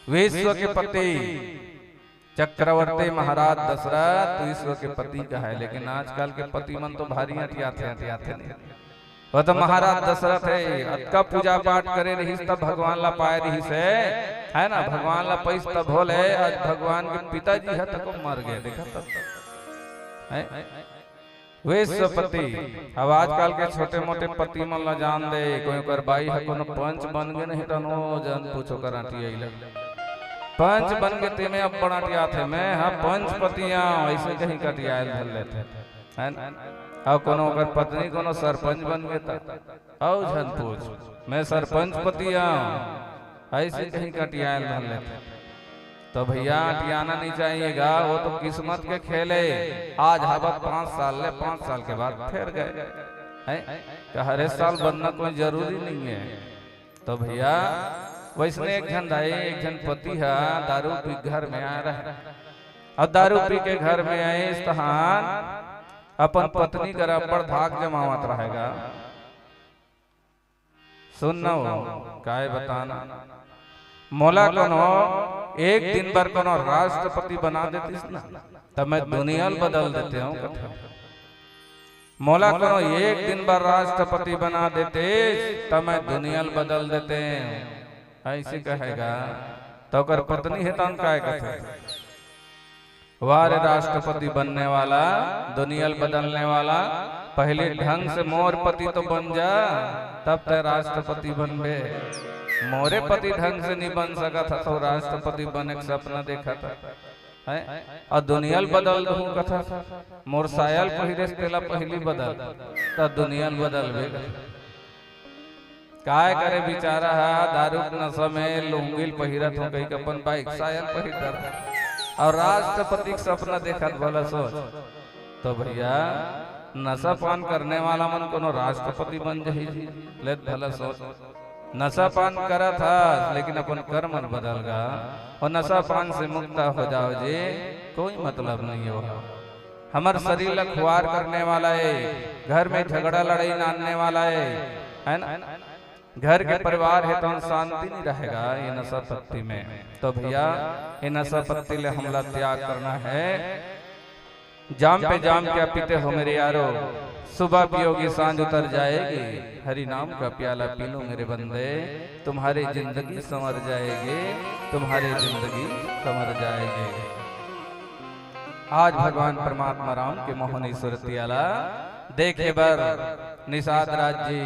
विश्व के पति चक्रवर्ती महाराज दशरथ विश्व के पति का है, लेकिन आजकल के पति मन तो भारी हथियाते नहीं। वो तो महाराज दशरथ है, अतका पूजा पाठ करे रही तब भगवान ला पाए रही से है ना। भगवान ला पैस तब होले, आज भगवान के पिताजी है तक मर गए देखा तब विश्वपति। अब आजकल के छोटे मोटे पति मन ला जान दे, कोई कर बाई है कोनो पंच बन गए नहीं तो नो जान पूछो कराटी आई लग पंच बन गए ते में अब बनाटिया थे मैं हाँ पंचपतियां ऐसे कहीं कटिया धर लेते है ना। और कोनो कर पत्नी कोनो सरपंच बन गए था औ जन पूछ मैं सरपंच पतिया ऐसे कहीं कटिया धर लेते। तो भैया अटियाना नहीं चाहिएगा, वो तो किस्मत के खेले। आज हवत 5 साल ले 5 साल के बाद फिर गए है, हर साल बनना कोई जरूरी नहीं है। तो भैया वैसने एक जन दाई एक जन पति है दारू पी घर में आ रहा है, और दारू पी के घर में आए स्थान अपन पत्नी का बड़ धाक जमावत रहेगा। सुन न काय बताना मोला कोनो एक दिन भर कोनो राष्ट्रपति बना देतीस ना तब मैं दुनिया बदल देते हूँ। मोला कोनो एक दिन भर राष्ट्रपति बना देते तब मैं दुनिया बदल देते ऐसे कहेगा तो कर पत्नी है तन काय कहते वारे राष्ट्रपति बनने वाला दुनिया बदलने वाला पहले ढंग से मोर पति तो बन जा तब ते राष्ट्रपति बनबे। मोरे पति ढंग से नहीं बन सका था तो राष्ट्रपति बने का सपना देखा था है और दुनिया बदल दूं कथा मोर सायल पहिरे तेला पहली बदल तो दुनिया बदल भी काय करे बेचारा है दारू नशा में लुंगिल पहिरत हो कहीं अपन बाइक सायल पहिर और राष्ट्रपति का सपना देखा भला सोच तो भैया नशा पान करने वाला मन कोनो राष्ट्रपति बन जाही ले भला सोच। नशा पान करा था लेकिन अपन कर्म बदल गा और नशा पान से मुक्त हो जाओ जी कोई मतलब नहीं हो। हमार शरीर ला खुआर करने वाला है घर में झगड़ा लड़ाई नानने वाला है ना घर के परिवार है तो शांति नहीं रहेगा ये नशा पत्ती में। तो भैया ये नशा पत्ती ले हमला त्याग करना है। जाम पे जाम क्या पीते हो मेरे यारो सुबह पियोगी सांझ उतर जाएगी हरि नाम का प्याला पी लो मेरे बंदे तुम्हारी जिंदगी संवर जाएगी तुम्हारी जिंदगी संवर जाएगी। आज भगवान परमात्मा राम के मोहनी सुरतियाला देखे बर निषाद राज जी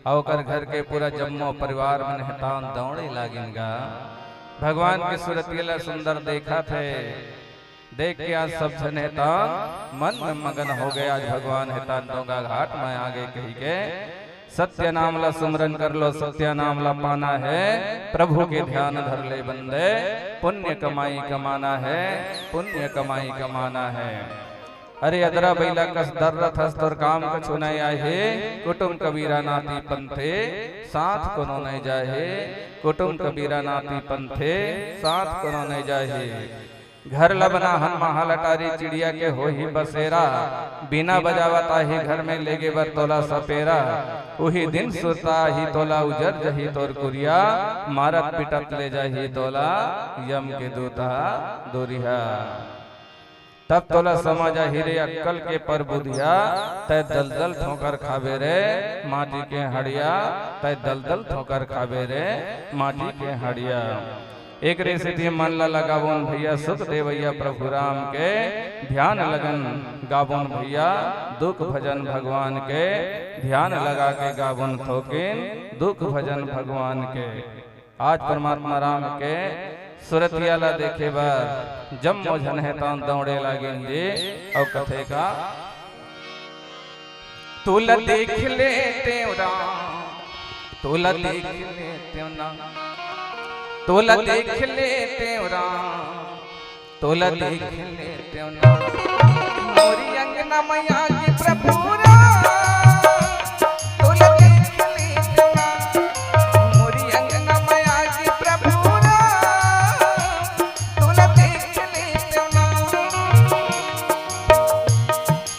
और घर के पूरा जम्मो परिवार में हेतान दौड़े लागेगा। भगवान की सुरतियाला सुंदर देखा थे देख के आज सब जन हेतान मन में मगन हो गए। आज भगवान हेतान डोंगा घाट में आगे कही के सत्य नाम ला सुमरन कर लो सत्य नाम ला पाना है प्रभु के ध्यान धर ले बंदे पुण्य कमाई कमाना है पुण्य कमाई कमाना है। अरे अदरा बैला कस दर्रत हस तोर काम कछु नहीं आए कुटुम कबीरा नाती पंथे साथ कोनो नहीं जाए कुटुम कबीरा नाती पंथे साथ कोनो नहीं जाए। घर लबना हन महाल अटारी चिड़िया के हो ही बसेरा बिना बजावता ही घर में लेगे बर तोला सपेरा उही दिन सुरता ही तोला उजर जही तोर कुरिया मारत पिटत ले जाही तोला यम के दूता दूरिया। तब तोला समझ हिरे अक्कल के पर बुधिया तय दलदल ठोकर खाबे रे माटी के हड़िया तय दलदल ठोकर खाबे रे माटी के हड़िया। एक रेसिपी मन ला लगावन भैया सुख देवैया प्रभु राम के ध्यान लगन गावन भैया दुख भजन भगवान के ध्यान लगा के गावन थोकिन दुख भजन भगवान के। आज परमात्मा राम के सुरतियाला देखे बार जम्मो जन है तान दौड़े लागें जी और कथे का तुला देख ले तेवरा तुला देख ले तेवना तोला देख ले तेवरा तोला देख ले तेवना मोरी अंगना मैया की प्रभुरा तोला देख ले तेवना मोरी अंगना मैया की प्रभुरा तोला देख ले तेवना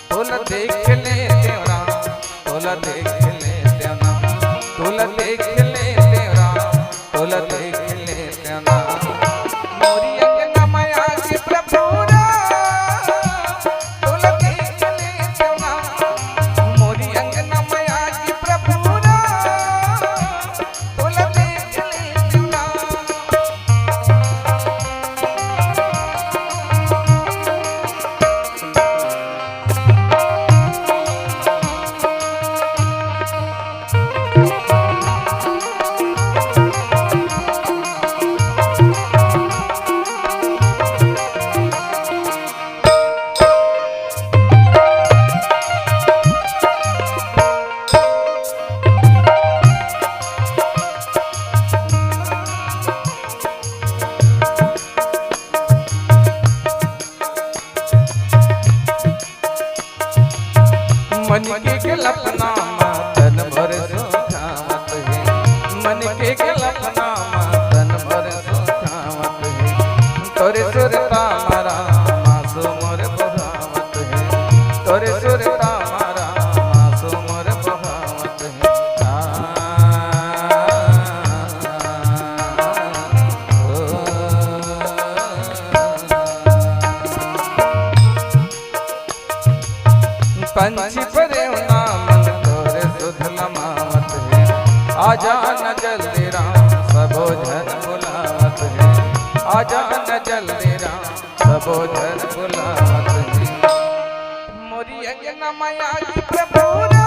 तोला देख ले तेवरा तोला देख ले तेवना तोला देख ले तेवरा तोला देख पंछी परे नाम तोरे सुध लमावत है आजा न जल्दी राम सबो झन बुलावत है आजा न जल्दी राम सबो झन बुलावत है मोरी अंगना माया की प्रभुरा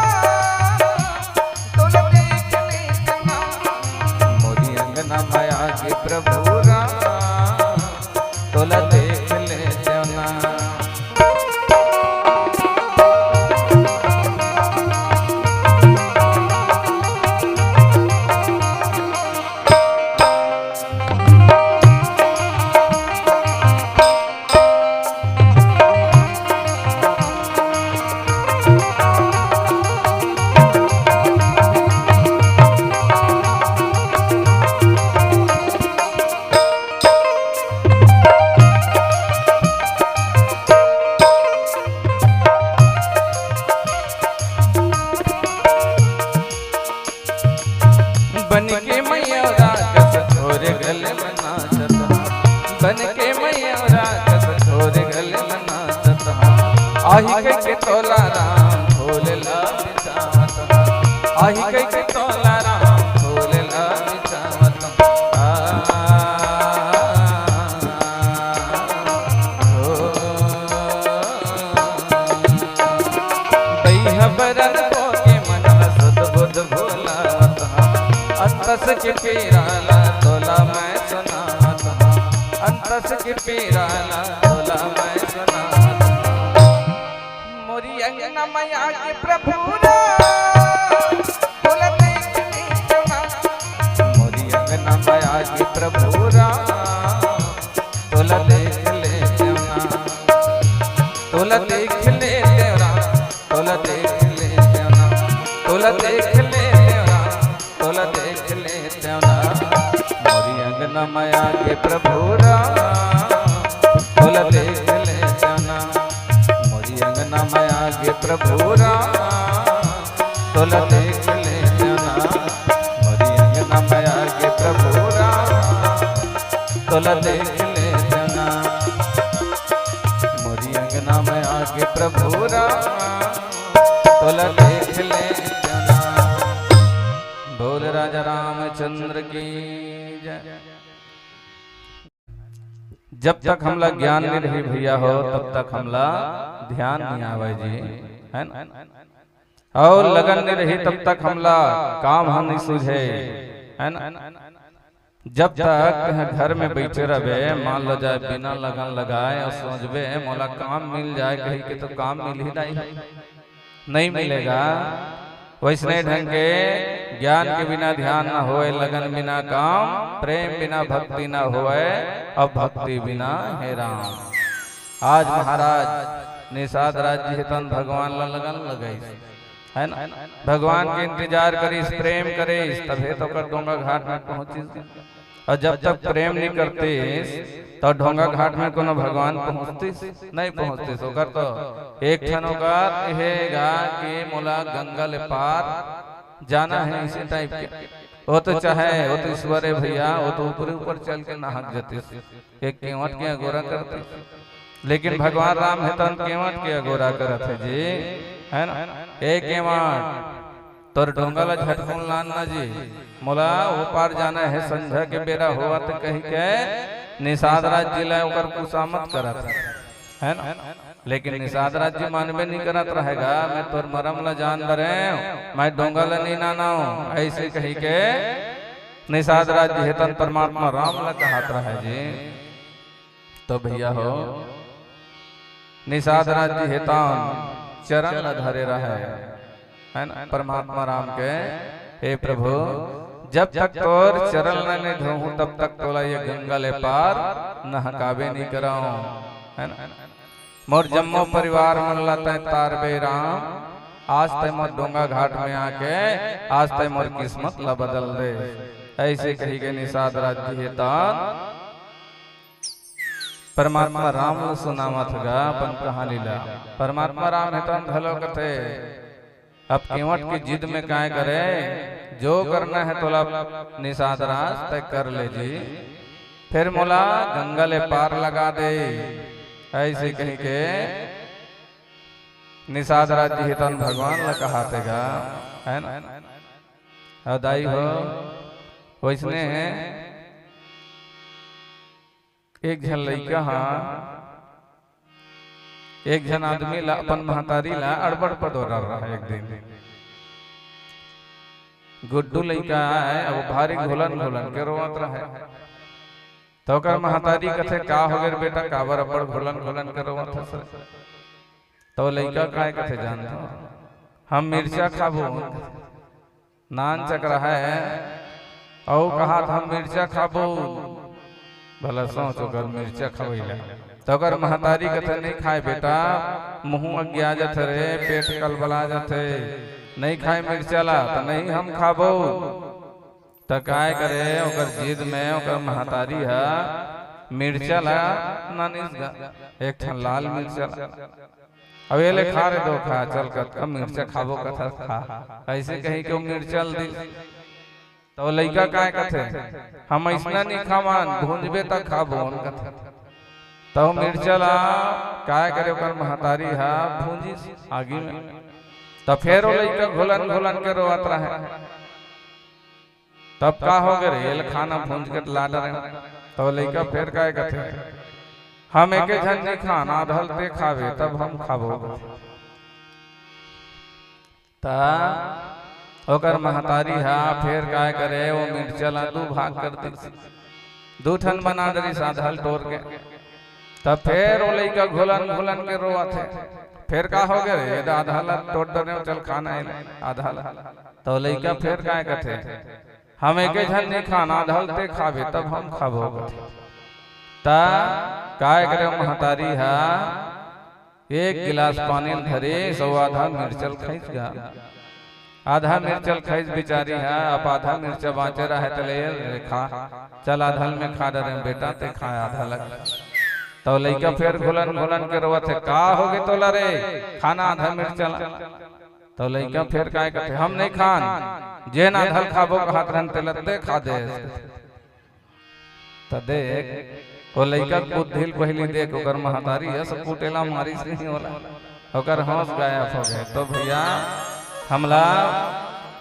तोला देख ले जना मोरी अंगना माया की प्रभुरा तोला देख ले जना बन के मैया रागस छोरे गले में नाचत बन के मैया रागस छोरे गले में नाचत आही के तोला राम भोले ला बिचावत आही के तोला राम भोले ला बिचावत दैह बरन को के मन सद बुध भोलावत अंतस के पीराला तोला मैं सुनात अंतस के पीराला तोला मैं सुनात मोरी अंगना माया की प्रभुरा तोला देख ले जना मोरी अंगना माया की प्रभुरा तोला देख ले देवना तोला देख ले देवरा तोला देख ले देवना तोला देख ले देवरा तोला देख ले देवना मोरी अंगना माया के प्रभुरा तोला देख ले देवना मोरी अंगना माया के प्रभुरा तोला देख ले देवना मोरी अंगना माया के प्रभुरा तोला देख ले देवना मोरी अंगना माया के प्रभुरा तोला देख ले देवना बोल राजा रामचंद्र की जय जब तक हमला ज्ञान नहीं रही भैया हो तब तक हमला ध्यान नहीं आवे जी है ना और लगन नहीं रही तब तक हमला काम हम नहीं सूझे है ना जब तक घर में बैठे रहे मान लो जाए बिना लगन लगाए और सोचबे मोला काम मिल जाए कहीं के तो काम मिल ही नहीं मिलेगा वैसने ढंग के ज्ञान के बिना ध्यान न होए लगन बिना काम प्रेम बिना भक्ति न होए और भक्ति बिना हे राम आज महाराज निषाद राज्य हेतन भगवान ला लगन लगाई है ना भगवान के इंतजार करीस प्रेम करीस तभी तो कर डोंगा घाट में पहुंची और जब तक प्रेम नहीं करते तो ढोंगा घाट में कोनो भगवान पहुंचती नहीं पहुंचती ओकर तो एक ठन ओकर हेगा कि मोला गंगा ले पार जाना है इसी टाइप के वो तो चाहे वो तो ईश्वर है भैया वो तो ऊपर ऊपर चल के नहाक जाते एक केवट के अगोरा करते लेकिन भगवान राम है तो केवट के अगोरा करते जी है ना एक केवट तोर ढोंगा ला झटकुन लाना जी मोला वो पार जाना है संध्या के बेरा हुआ तो कहीं के निषाद राज्य ला ओकर कुसामत करत है ना लेकिन निषाद राज्य मानवे नहीं करत रहेगा मैं तोर मरम ला जान दरे मैं ढोंगा ला नहीं नाना ऐसे कहीं के निषाद राज्य हेतन परमात्मा राम ला कहत रहे जी तो भैया हो निषाद राज्य हेतन चरण ला धरे रहे है ना परमात्मा राम के हे प्रभु जब तक तोर चरण नहीं धोऊं तब तक तोला ये गंगा ले पार नहकाबे नहीं कराऊं है ना मोर जम्मो परिवार मन लाता है तारबे राम आज तय मोर डोंगा घाट में आके आज तय मोर किस्मत ला बदल दे ऐसे कही के निषाद राज्य हेतन परमात्मा राम सुनामत गा अपन कहानी ला परमात्मा राम हेतन भलो कथे अब केवट की जिद में काय करे जो करना है तोला निषाद राज तय कर ले जी फिर मोला गंगा ले पार लगा दे ऐसे कह के निषाद राज्य हितन भगवान ल कहातेगा है ना। दाई हो वैसने एक झन लड़का हाँ एक जन आदमी ला अपन महतारी ला अड़बड़ पर दौड़ा रहा है। एक दिन गुड्डू लड़का है अब भारी घोलन घोलन के रोवत रहा है। तो कर महतारी कथे का हो गए बेटा काबर अब्बड़ घोलन घोलन के रोवत है। तो लड़का काय कथे जानता हम मिर्चा खाबो नान चक रहा है और कहा हम मिर्चा खाबो भला सोचो कर मिर्चा खवैला। तो अगर महतारी कथे नहीं खाए बेटा मुँह अज्ञा जाते रे पेट कलबला जाते नहीं खाए मिर्चा ला तो नहीं हम खाबो। तो काय करे ओकर जिद में ओकर महतारी है मिर्चा ला नानिस एक ठन लाल मिर्चा ला अब ये ले खा रे दो खा चल कर कम मिर्चा खाबो कथा खा ऐसे कहीं क्यों मिर्चा दी। तो लड़का काय कथे हम ऐसा नहीं खामान भूंजबे तक खाबो कथा। तो मिर्चा ला काय करे ओकर महतारी हा भूंजी आगे में। तो फिर वो लड़का घोलन घोलन के रोवत रहे। तब का हो गए ये खाना भूंज के लाड रहे। तो लड़का फिर काय कथे हम एक झन नहीं खाना आधल ते खावे तब हम खाबो। ता ओकर महतारी हा फिर काय करे वो मिर्चा ला दू भाग कर दी दू ठन बना दरी साधल तोड़ के। तब फिर वो लड़का घोलन घोलन के रोवत है। फिर का हो गए ये आधा ला तोड़ दे चल खाना है आधा ला। तो लड़का फिर काय कथे हम एक झन नहीं खाना आधल ते खावे तब हम खाबो। ता काय करे महतारी हा एक गिलास पानी धरे सौ आधा मिर्चल खैस गा आधा मिर्चल खैस बिचारी है अब आधा मिर्चा बाँचे रहे तो ले खा चल आधल में खा डरे बेटा ते खा आधा लग। तो लड़का फिर घोलन घोलन के रोवत है का हो गए तो रे खाना आधा मिर्चा। तो लड़का फिर काय कहते हम नहीं खान जे ना आधल खाबो हाथ रन ते लते खा दे। तो देख वो लड़का बुद्धिल पहली देख ओकर महतारी है सब कुटेला मारी से नहीं होला ओकर हौस गायब हो गए। तो भैया हमला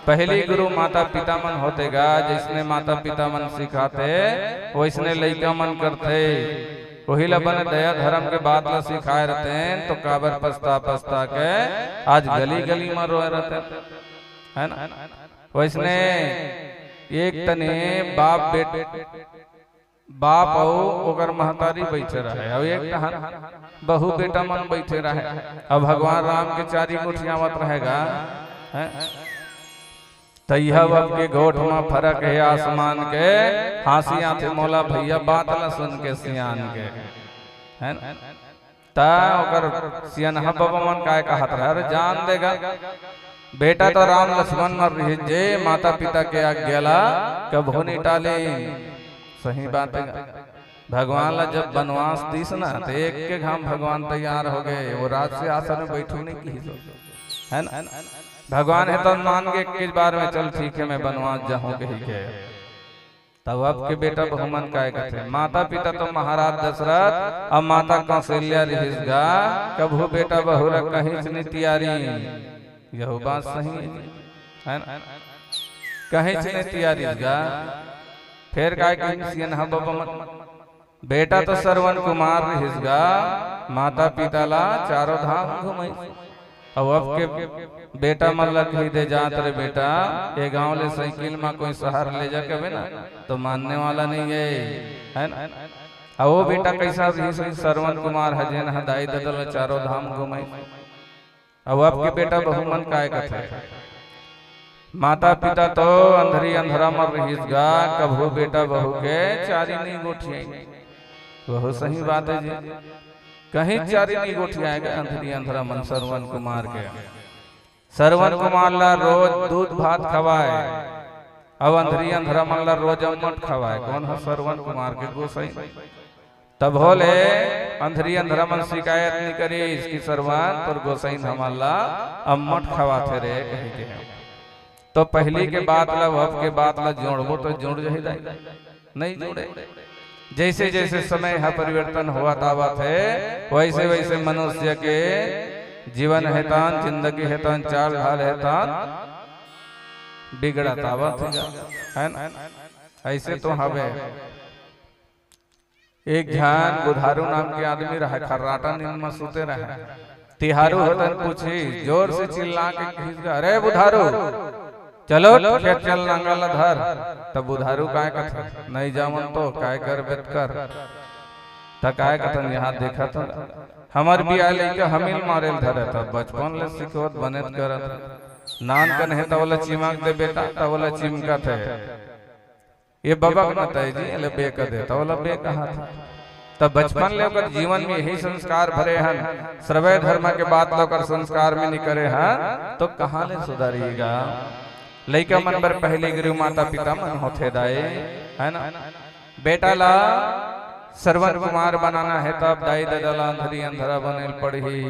पहली गुरु माता पिता मन होतेगा जिसने माता पिता मन सिखाते वैसने लड़का मन करते वही ला बने दया धर्म के बात ला सिखाए रहते हैं। तो काबर पछता पछता के आज गली गली में रोए रहते है ना। वैसने एक तने बाप बेटे बाप और ओकर महतारी बैठे रहे और एक टहन बहु बेटा मन बैठे रहे। अब भगवान राम के चारी मुठियावत रहेगा तो यह अब के गोठ में फर्क है आसमान के हंसी आते मौला भैया बात ला सुन के सियान के है ता ओकर सियानहा बाबा मन काय कहत रहे अरे जान देगा बेटा तो राम लक्ष्मण मर रही जे माता पिता के आज्ञा ला कभो नहीं टाले। सही बात है भगवान ला जब वनवास दीस ना तो एक के घाम भगवान तैयार हो गए वो रात से आसन में बैठू नहीं की है ना। भगवान है तो मान के किस बार में चल ठीक है मैं वनवास जाऊं कहीं के। तब अब के बेटा बहुमन काय कहते माता पिता तो महाराज दशरथ अब माता कौशल्या रहिसगा कभू बेटा बहुरा कहीं से नहीं तैयारी। यह बात सही है ना कहीं से नहीं तैयारी फिर काय कहीं बेटा तो श्रवण कुमार रहिसगा माता पिता ला चारों धाम घुमाई। अब के बेटा मन लग दे जात रे बेटा ये गांव ले साइकिल में कोई शहर ले जाके ना तो मानने वाला नहीं है ना। अब वो बेटा कैसा रही श्रवण कुमार हजन हदाई ददल चारों धाम घुमाई। अब के बेटा बहुमन काय कथे माता पिता तो अंधरी अंधरा मर रहीसगा कभू बेटा बहू के चारी नहीं गोठिया। वह सही बात है जी कहीं चारी नहीं गोठियाएगा अंधरी अंधरा मन श्रवण कुमार के। श्रवण कुमार ला रोज दूध भात खवाए अब अंधरी अंधरा मन ला रोज अम्मट खवाए। कौन है श्रवण कुमार के गोसाई। तब होले अंधरी अंधरा मन शिकायत नहीं करी इसकी श्रवण पर गोसाई हमारा अम्मट खवाते रे कहीं के। तो पहली के बात ला अब के बात ला जोड़बो तो जोड़ जाए नहीं जोड़े। जैसे जैसे समय है परिवर्तन हुआ तावत है वैसे वैसे मनुष्य के जीवन हेतान जिंदगी हेतान चाल ढाल हेतान बिगड़त आवत है ना। ऐसे तो हवे एक ध्यान बुधारू नाम के आदमी रहे, खर्राटा नींद में सुते रहे। तिहारू होतन पूछी, जोर से चिल्ला के खींच के, अरे बुधारू चलो खेत चल नांगल धर। तब बुधारू काय कथ नहीं जावन तो काय कर बेत कर तकाय कथन यहाँ देखा था हमार बिया लेके हमिल मारेल धरे था। बचपन ले सिखवत बनेत करत नान कन है तवला चिमाक दे बेटा तवला चिमका थे ये बबक न तय जी ले बे कर दे तवला बे कहा था। तब बचपन ले ओकर जीवन में यही संस्कार भरे हन, सर्वे धर्म के बात लोकर संस्कार में नहीं करे हन तो कहाँ ले सुधारिएगा। लइका मन बर पहले गुरु माता पिता मन होथे दाए है ना। बेटा ला श्रवण कुमार बनाना है तब दाई दादा अंधरी अंधरा बनेल पढ़ी।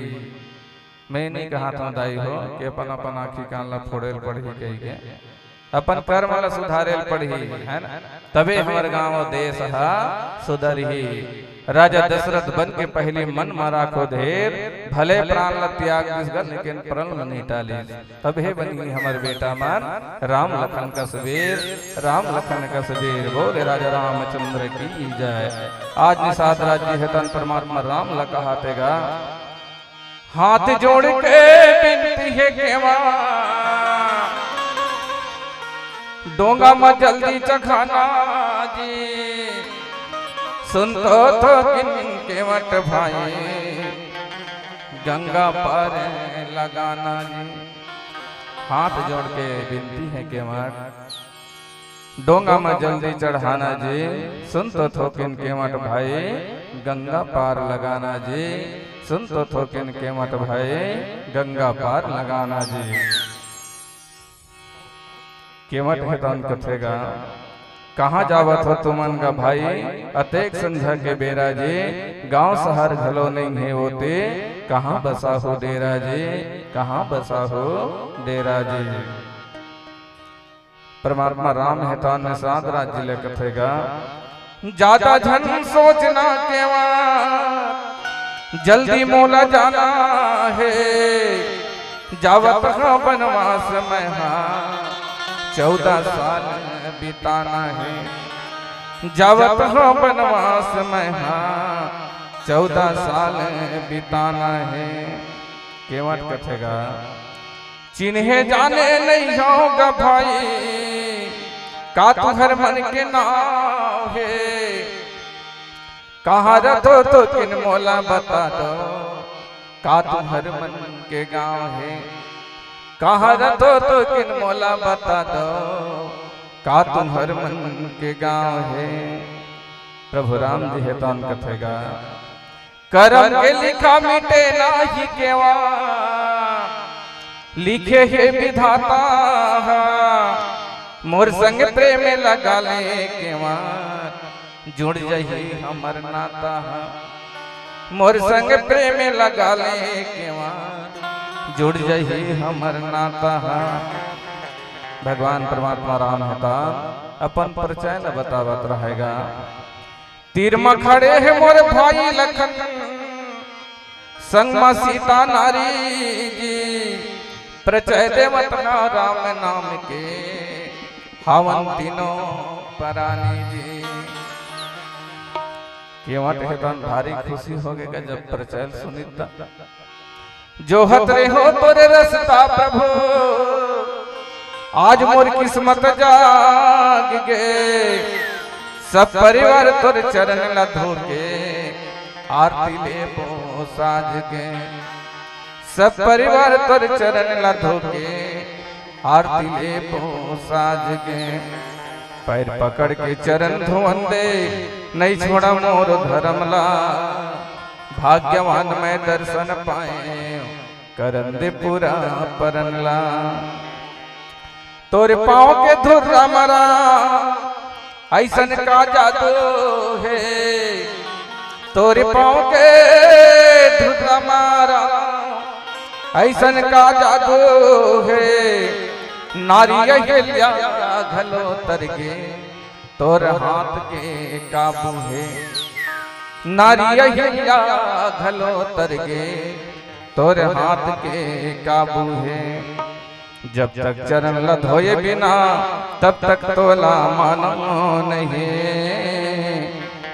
मैं नहीं कहा था दाई हो कि अपन अपन आखी कान ला फोड़ेल पढ़ी कही के अपन कर्म ला सुधारेल पढ़ी है ना। तबे हमार गांव देश हा सुधरही। राजा दशरथ बन के पहले मन मारा को धेर भले प्राण ला त्याग दिसगन लेकिन प्रण नहीं टाली। तब हे बनी हमार बेटा मान राम लखन का सबेर राम लखन का सबेर बोले राजा रामचंद्र की जय। आज निषाद राज्य है तन परमात्मा राम लका हाथेगा हाथ जोड़ के बिनती है केवा डोंगा में जल्दी चखाना जी सुन तो किन के मट भाई गंगा पर लगाना जी। हाथ जोड़ के बिनती है के मट डोंगा में जल्दी चढ़ाना जी सुन तो थोकिन के मट भाई गंगा पार लगाना जी सुन तो थोकिन के मट भाई गंगा पार लगाना जी। केवट है तन कथेगा कहाँ जावत हो तुमन का भाई अतेक संझा के बेरा जी गांव शहर घलो नहीं है होते कहाँ बसा हो डेरा जी कहाँ बसा हो डेरा जी। परमात्मा राम है तन निषाद राज्य ले कथेगा ज्यादा धन सोचना केवा जल्दी मोला जाना है जावत बनवास में 14 साल बिताना है जावत बनवास में 14 साल बिताना है। केवट कथेगा चिन्हे जाने नहीं होगा भाई का तुहर मन के नाम है कहाँ रतो तो किन मोला बता दो का तुहर मन के गाँव है कहाँ रतो तो किन मोला बता दो का तुम्हार मन के गाँव है। प्रभु राम जी है तन कथेगा करम के लिखा मिटे नाही केवा लिखे है विधाता मोर संग प्रेम लगा ले केवा जुड़ जाही हमर नाता मोर संग प्रेम लगा ले केवा जुड़ जाही हमर नाता। भगवान परमात्मा राम होता अपन परिचय न बतावत रहेगा। तीर में खड़े है मोर भाई लखन संग में सीता नारी जी परिचय देवत राम नाम के हवन तीनों परानी जी। केवट है तन भारी खुशी हो गएगा जब परिचय सुनीता जो हतरे हो तोरे रसता प्रभु आज मोर किस्मत जाग गे सब परिवार तोर चरण ला धोके आरती ले बो साज गे सब परिवार तोर चरण ला धोके आरती ले बो साज गे। पैर पकड़ के चरण धोवन दे नहीं छोड़ा मोर धर्मला भाग्यवान मैं दर्शन पाए करन दे पूरा परनला तोरे पाँव के धुर्रा मरा ऐसन का जादू है तोरे पाँव के धुर्रा मारा ऐसन का जादू है नारी अहिल्या घलो तरगे तोर हाथ के काबू है नारी अहिल्या घलो तरगे तोरे हाथ के काबू है। जब तक चरण ल धोए बिना तब तक तोला मानो नहीं।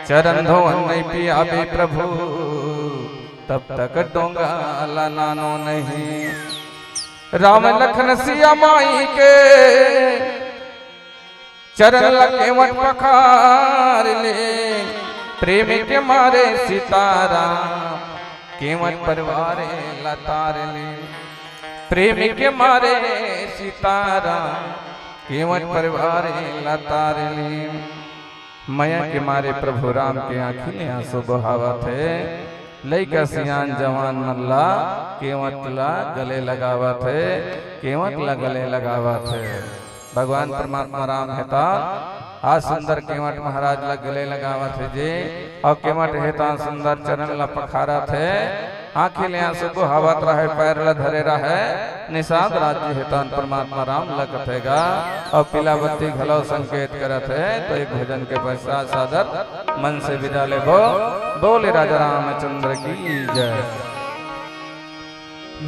चरण धोवन नहीं पियाबे प्रभु तब तक डोंगा लानो नहीं। राम लखन सिया माई के चरण लकेवट पखार ले। प्रेम के मारे सीताराम केवट परिवारे लतार ले। प्रेम के मारे सीताराम केवट परिवारे लतार ले। माया के मारे प्रभु राम के आँखी आंसू बहावत है। लइका सियान जवान मल्ला केवट ला गले लगावत है। केवट ला गले लगावत है। भगवान परमात्मा राम हेता आज सुंदर केवट महाराज ला गले लगावत है जे। और केवट हेता सुंदर चरण ला पखारत है। आँखी ले आंसू को हवत रहे पैर ला धरे रहे। निषाद राज्य हेतान परमात्मा राम लगतेगा और पीलावती घलो संकेत करत है। तो एक भजन के पश्चात सादर मन से विदा ले बोले राजा रामचंद्र की जय।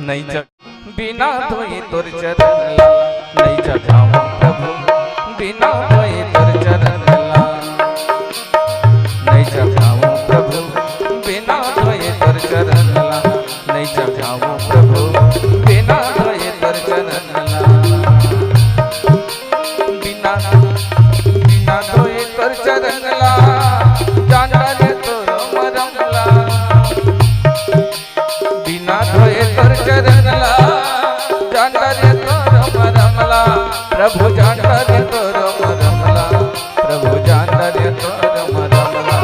नहीं बिना धोई तुर चरण ला नहीं जगाऊं प्रभु बिना धोई तुर चरण ला। नहीं जगाऊं प्रभु बिना धोई तुर चरण ला। नहीं जगाऊं प्रभु बिना धोई तुर चरण ला। बिना धोई तुर चरण ला जाना ले तोर मरम ला। बिना धोई तुर चरण ला जाना ले प्रभु जानता रे तोर मरमला। प्रभु जानता रे तोर मरमला।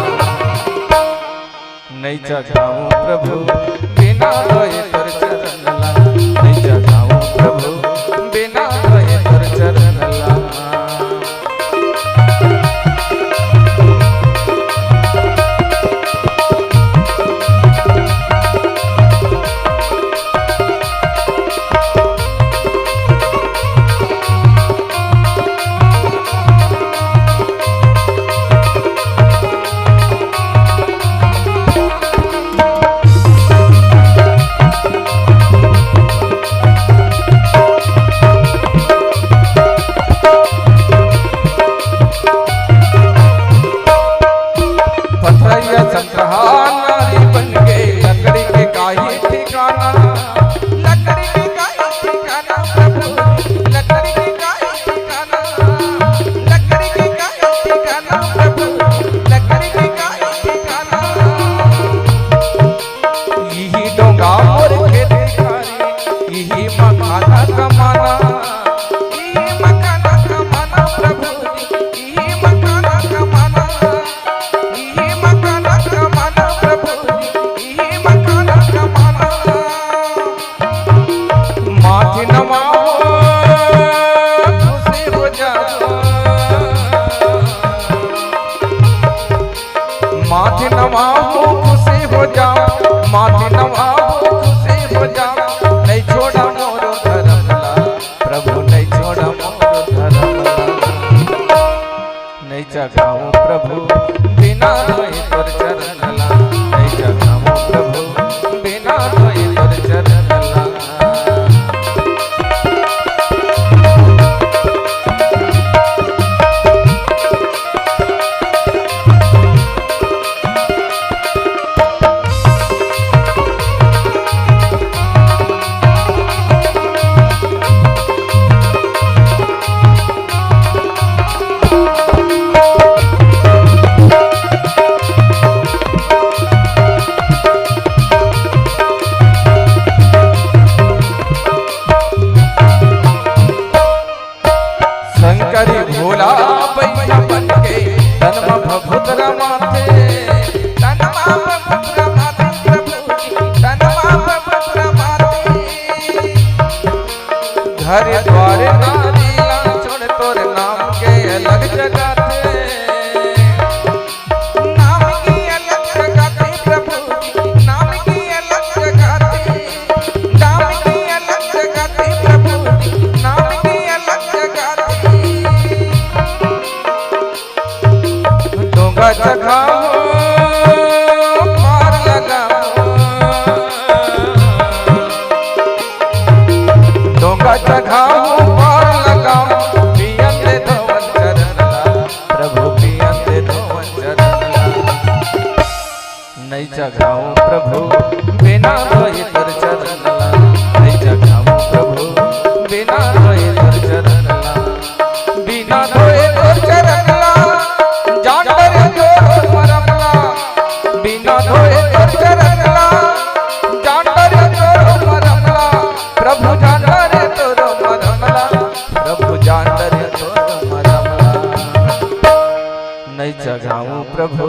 नहीं जगाऊं प्रभु बिना धोए तोर चरण ला। नहीं जगाऊं प्रभु बिना धोए तोर चरण ला। माथे नवाओ खुशी हो जाओ। माथे नवाओ खुशी हो जाओ। नहीं छोड़ा मोर धर्मला प्रभु नहीं छोड़ा मोर धर्मला। नहीं जगाऊं प्रभु बिना धोए तोर चरण ला। नहीं जगाऊं प्रभु बिना धोए तोर चरण ला। भोला पैया बन के तनमा भभुतरा माथे। तनमा भभुतरा माथे प्रभु तनमा भभुतरा माथे। घर द्वार नारीला छोड़ तोर नाम के अलग जगह थे। नाम की अलग जगह थे प्रभु नाम की अलग जगह थे। नाम की अलग जगह थे प्रभु नाम की अलग जगह थे। डोंगा चखाओ पार लगाओ। नहीं जगाऊं प्रभु बिना धोए तुर चरण ला, नहीं जगाऊं प्रभु बिना धोए तुर चरण ला, बिना धोए तुर चरण ला, जान डरे तोर मरम ला, बिना धोए तुर चरण ला, जान डरे तोर मरम ला, प्रभु जान डरे तोर मरम ला, प्रभु जान डरे तोर मरम ला, नहीं जगाऊं प्रभु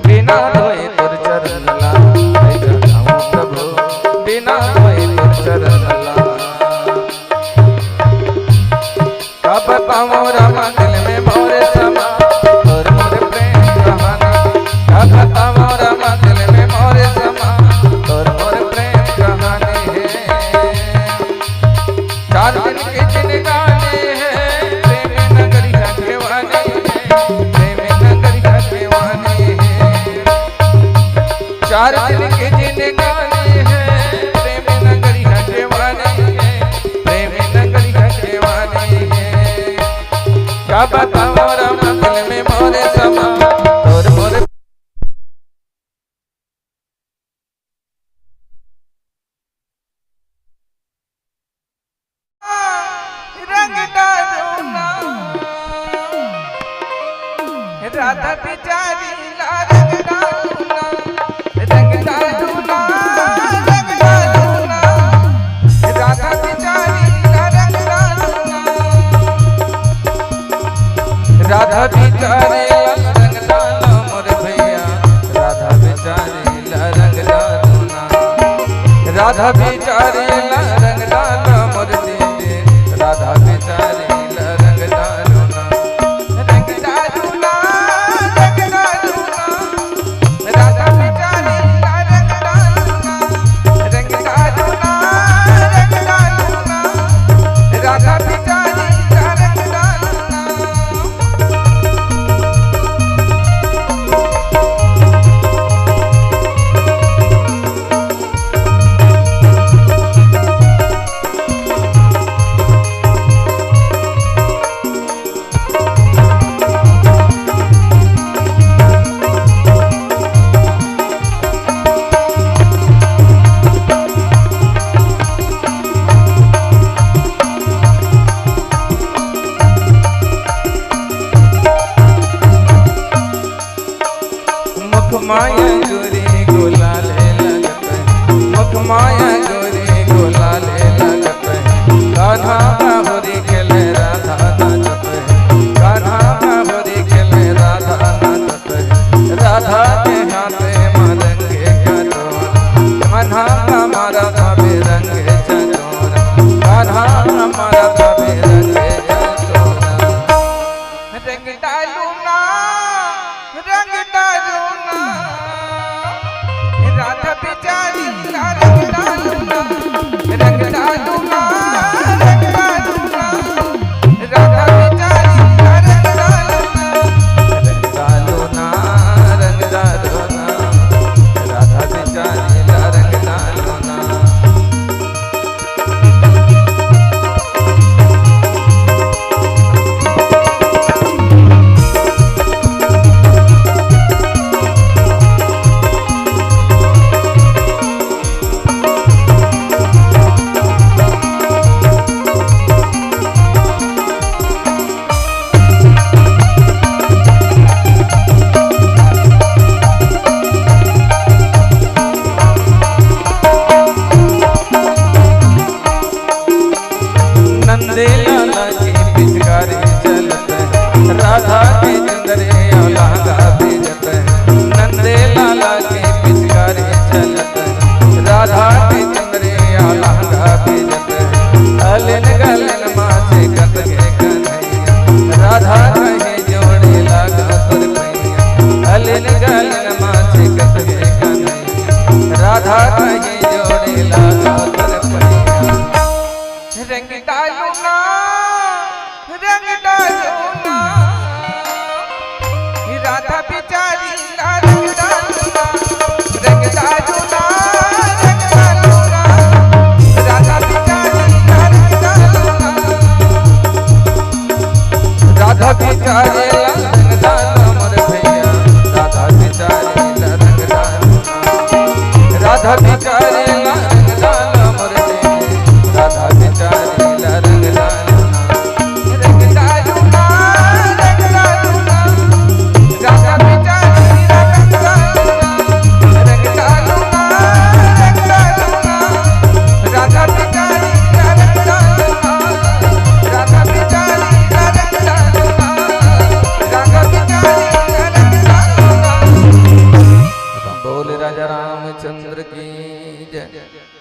बिना धोए तुर चरण ला, नहीं जगाऊं प्रभु बिना धोए तुर चरण ला। अब बताओ रामा दिल में मोरे समा और मोरे प्रेम कहानी, अब बताओ रामा दिल में मोरे समा और मोरे प्रेम कहानी है। 4 दिन की जिंदगानी है, प्रेम नगरी का केवानी है, प्रेम नगरी का केवानी है। 4 दिन की जिंदगानी है, प्रेम नगरी का केवानी है, प्रेम नगरी का केवानी है। क्या बताओ रामा दिल में मोरे समा और मोरे रंग डालूना, राधा बिचारी ला रंग डालूना, रंग डालूना, रंग डालूना, राधा बिचारी ला रंग डालूना, राधा बिचारी ला रंग डालो मोरे भैया, राधा बिचारी ला रंग डालूना, राधा बिचारी ला रंग डालो मोरे दीदी, राधा बिचारी ला रंग डालूना, रंग डालूना, रंग डालूना, राधा बिचारी ला रंग डालूना, रंग डालूना, रंग डालूना, राधा बिचारी ला रंग डालूना। मुख माया गोरी गुलाले लगत है, मुख माया गोरी गुलाले लगत है, कान्हा बाहुरी खेले राधा नाचत है, कान्हा बाहुरी खेले राधा नाचत है, राधा के हाथे मरंगे कटोरा, कान्हा हमारा तबे रंगे चचोरा, कान्हा हमारा तबे रंगे चचोरा। रंग डालूना, रंग डालूना, राधा बिचारी ला रंग डालूना, रंग डालूना, रंग डालूना, राधा बिचारी ला रंग डालूना, रंग डालूना, रंग डालूना, राधा बिचारी ला रंग डालूना। नंदे लाला की पिचकारी चलत है, राधा के चंदरे लहंगा भेजत है, नंदे लाला की पिचकारी चलत है, राधा के चंदरे लहंगा भेजत है, अलन गलन माथे कत के कन्हैया, राधा कहे जोड़े लागा तुर पैया, अलन गलन माथे कत के कन्हैया, राधा कहे जोड़े लागा तुर पैया। रंग डालूना, रंग डालूना, राधा बिचारी ला रंग डालूना, रंग डालूना, रंग डालूना, राधा बिचारी ला रंग डालूना। राजा रामचंद्र की जय।